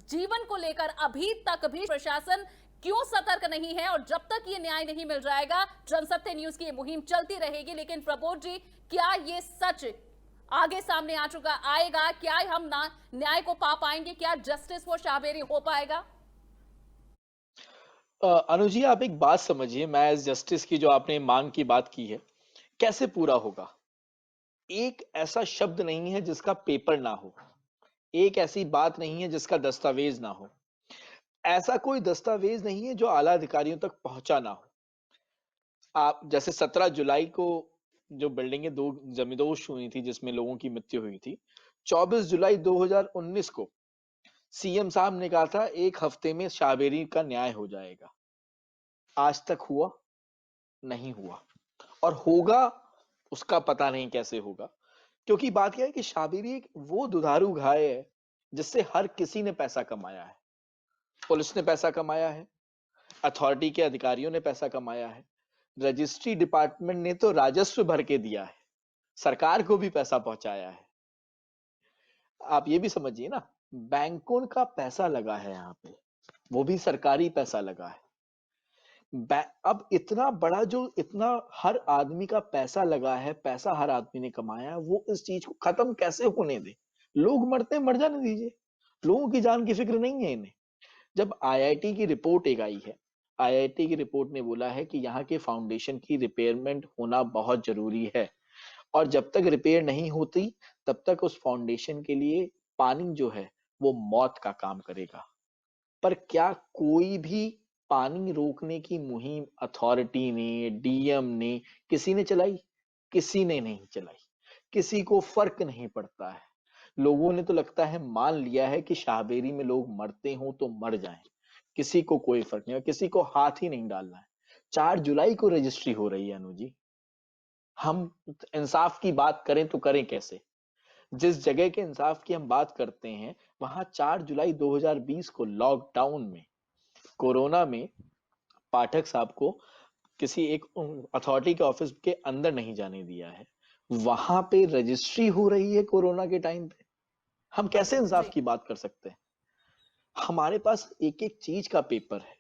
जीवन को लेकर अभी तक भी प्रशासन क्यों सतर्क नहीं है? और जब तक ये न्याय नहीं मिल जाएगा, जनसत्य न्यूज की ये मुहिम चलती रहेगी। लेकिन प्रबोध जी, क्या ये सच आगे सामने आ चुका आएगा? क्या हम ना न्याय को पा पाएंगे? क्या जस्टिस फॉर शाहबेरी हो पाएगा? अनुज जी, आप एक बात समझिए, मैं इस जस्टिस की जो आपने मांग की बात की है, कैसे पूरा होगा? एक ऐसा शब्द नहीं है जिसका पेपर ना हो, एक ऐसी बात नहीं है जिसका दस्तावेज ना हो, ऐसा कोई दस्तावेज नहीं है जो आला अधिकारियों तक पहुंचा ना हो। आप जैसे 17 जुलाई को जो बिल्डिंगें दो जमींदोज हुई थी जिसमें लोगों की मृत्यु हुई थी, 24 जुलाई 2019 को सीएम साहब ने कहा था 1 हफ्ते में शाहबेरी का न्याय हो जाएगा। आज तक हुआ? नहीं हुआ। और होगा उसका पता नहीं कैसे होगा, क्योंकि बात यह है कि शाहबेरी एक वो दुधारू गाय है जिससे हर किसी ने पैसा कमाया है। पुलिस ने पैसा कमाया है, अथॉरिटी के अधिकारियों ने पैसा कमाया है, रजिस्ट्री डिपार्टमेंट ने तो राजस्व भर के दिया है, सरकार को भी पैसा पहुंचाया है। आप ये भी समझिए ना, बैंकों का पैसा लगा है यहाँ पे, वो भी सरकारी पैसा लगा है। अब इतना बड़ा जो इतना हर आदमी का पैसा लगा है, पैसा हर आदमी ने कमाया है, वो इस चीज को खत्म कैसे होने दे? लोग मरते मर जाने दीजिए, लोगों की जान की फिक्र नहीं है इन्हें। जब आईआईटी की रिपोर्ट एक आई है, आईआईटी की रिपोर्ट ने बोला है कि यहाँ के फाउंडेशन की रिपेयरमेंट होना बहुत जरूरी है, और जब तक रिपेयर नहीं होती तब तक उस फाउंडेशन के लिए पानी जो है वो मौत का काम करेगा। पर क्या कोई भी पानी रोकने की मुहिम अथॉरिटी ने, डीएम ने, किसी ने चलाई? किसी ने नहीं चलाई। किसी को फर्क नहीं पड़ता है। लोगों ने तो लगता है मान लिया है कि शाहबेरी में लोग मरते हों तो मर जाएं, किसी को कोई फर्क नहीं है, किसी को हाथ ही नहीं डालना है। 4 जुलाई को रजिस्ट्री हो रही है अनु जी। हम इंसाफ की बात करें तो करें कैसे? जिस जगह के इंसाफ की हम बात करते हैं, वहां 4 जुलाई 2020 को लॉकडाउन में, कोरोना में, पाठक साहब को किसी एक अथॉरिटी के ऑफिस के अंदर नहीं जाने दिया है। वहां पे रजिस्ट्री हो रही है कोरोना के टाइम पे। हम कैसे इंसाफ की बात कर सकते हैं? हमारे पास एक एक चीज का पेपर है,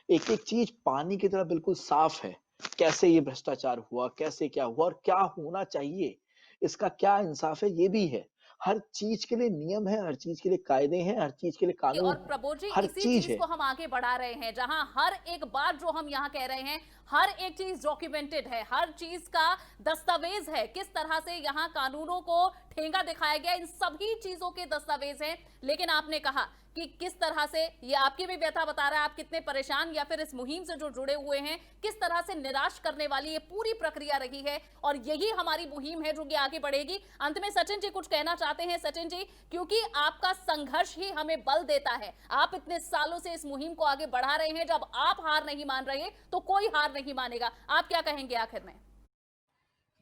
एक एक चीज पानी की तरह बिल्कुल साफ है। कैसे ये भ्रष्टाचार हुआ, कैसे क्या हुआ और क्या होना चाहिए, इसका क्या इंसाफ है, ये भी है। हर चीज के लिए नियम है, हर चीज के लिए कायदे हैं, हर चीज के लिए कानून और है, प्रबोध जी, हर इसी चीज चीज है। को हम आगे बढ़ा रहे हैं, जहां हर एक बात जो हम यहां कह रहे हैं, हर एक चीज डॉक्यूमेंटेड है, हर चीज का दस्तावेज है। किस तरह से यहां कानूनों को ठेंगा दिखाया गया, इन सभी चीजों के दस्तावेज हैं। लेकिन आपने कहा कि किस तरह से ये आपकी भी व्यथा बता रहा है, आप कितने परेशान या फिर इस मुहिम से जो जुड़े हुए हैं, किस तरह से निराश करने वाली ये पूरी प्रक्रिया रही है। और यही हमारी मुहिम है जो कि आगे बढ़ेगी। अंत में सचिन जी कुछ कहना चाहते हैं? सचिन जी, क्योंकि आपका संघर्ष ही हमें बल देता है, आप इतने सालों से इस मुहिम को आगे बढ़ा रहे हैं, जब आप हार नहीं मान रहे तो कोई हार नहीं मानेगा। आप क्या कहेंगे आखिर में?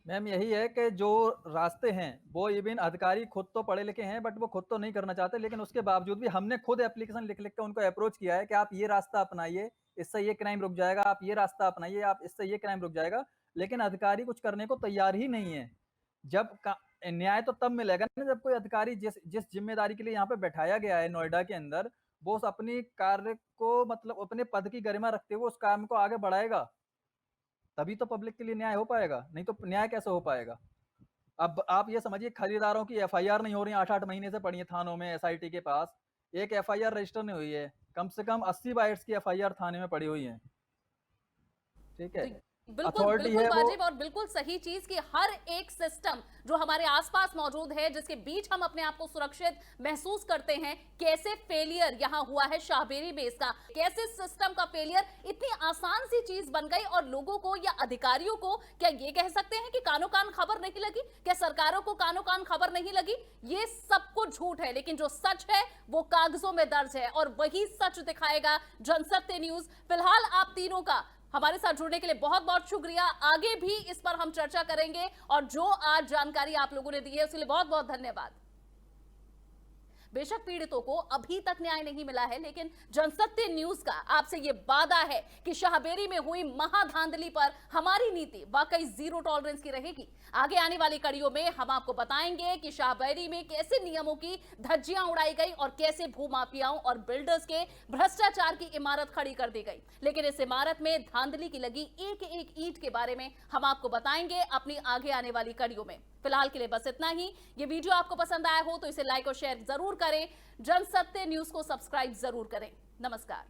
मैम यही है कि जो रास्ते हैं वो इवन अधिकारी खुद तो पढ़े लिखे हैं बट वो खुद तो नहीं करना चाहते, लेकिन उसके बावजूद भी हमने खुद एप्लीकेशन लिख लिख के उनको अप्रोच किया है कि आप ये रास्ता अपनाइए, इससे ये क्राइम रुक जाएगा, आप ये रास्ता अपनाइए, आप इससे ये क्राइम रुक जाएगा। लेकिन अधिकारी कुछ करने को तैयार ही नहीं है। जब न्याय तो तब मिलेगा ना जब कोई अधिकारी जिस जिस जिम्मेदारी के लिए यहाँ पे बैठाया गया है नोएडा के अंदर, वो उस अपनी कार्य को मतलब अपने पद की गरिमा रखते हुए उस काम को आगे बढ़ाएगा, तभी तो पब्लिक के लिए न्याय हो पाएगा, नहीं तो न्याय कैसे हो पाएगा। अब आप ये समझिए खरीदारों की एफआईआर नहीं हो रही, 8-8 महीने से पड़ी है थानों में, एसआईटी के पास एक एफआईआर रजिस्टर नहीं हुई है, कम से कम 80 बाइट्स की एफआईआर थाने में पड़ी हुई है। ठीक है, बिल्कुल बिल्कुल वाजिब और बिल्कुल सही चीज कि हर एक सिस्टम जो हमारे आसपास मौजूद है, जिसके बीच हम अपने आप को सुरक्षित महसूस करते हैं, कैसे फेलियर यहां हुआ है शाहबेरी बेस का, कैसे सिस्टम का फेलियर इतनी आसान सी चीज बन गई। और लोगों को या अधिकारियों को क्या ये कह सकते हैं कि कानो कान खबर नहीं लगी? क्या सरकारों को कानो कान खबर नहीं लगी? ये सब कुछ झूठ है, लेकिन जो सच है वो कागजों में दर्ज है और वही सच दिखाएगा जनसत्य न्यूज। फिलहाल आप तीनों का हमारे साथ जुड़ने के लिए बहुत बहुत शुक्रिया। आगे भी इस पर हम चर्चा करेंगे और जो आज जानकारी आप लोगों ने दी है उसके लिए बहुत बहुत धन्यवाद। बेशक पीड़ितों को अभी तक न्याय नहीं मिला है, लेकिन जनसत्य न्यूज का आपसे यह वादा है कि शाहबेरी में हुई महाधांधली पर हमारी नीति वाकई जीरो टॉलरेंस की रहेगी। आगे आने वाली कड़ियों में हम आपको बताएंगे कि शाहबेरी में कैसे नियमों की धज्जियां उड़ाई गई और कैसे भूमाफियाओं और बिल्डर्स के भ्रष्टाचार की इमारत खड़ी कर दी गई। लेकिन इस इमारत में धांधली की लगी एक एक ईंट के बारे में हम आपको बताएंगे अपनी आगे आने वाली कड़ियों में। फिलहाल के लिए बस इतना ही। ये वीडियो आपको पसंद आया हो तो इसे लाइक और शेयर जरूर करें। जनसत्य न्यूज को सब्सक्राइब जरूर करें। नमस्कार।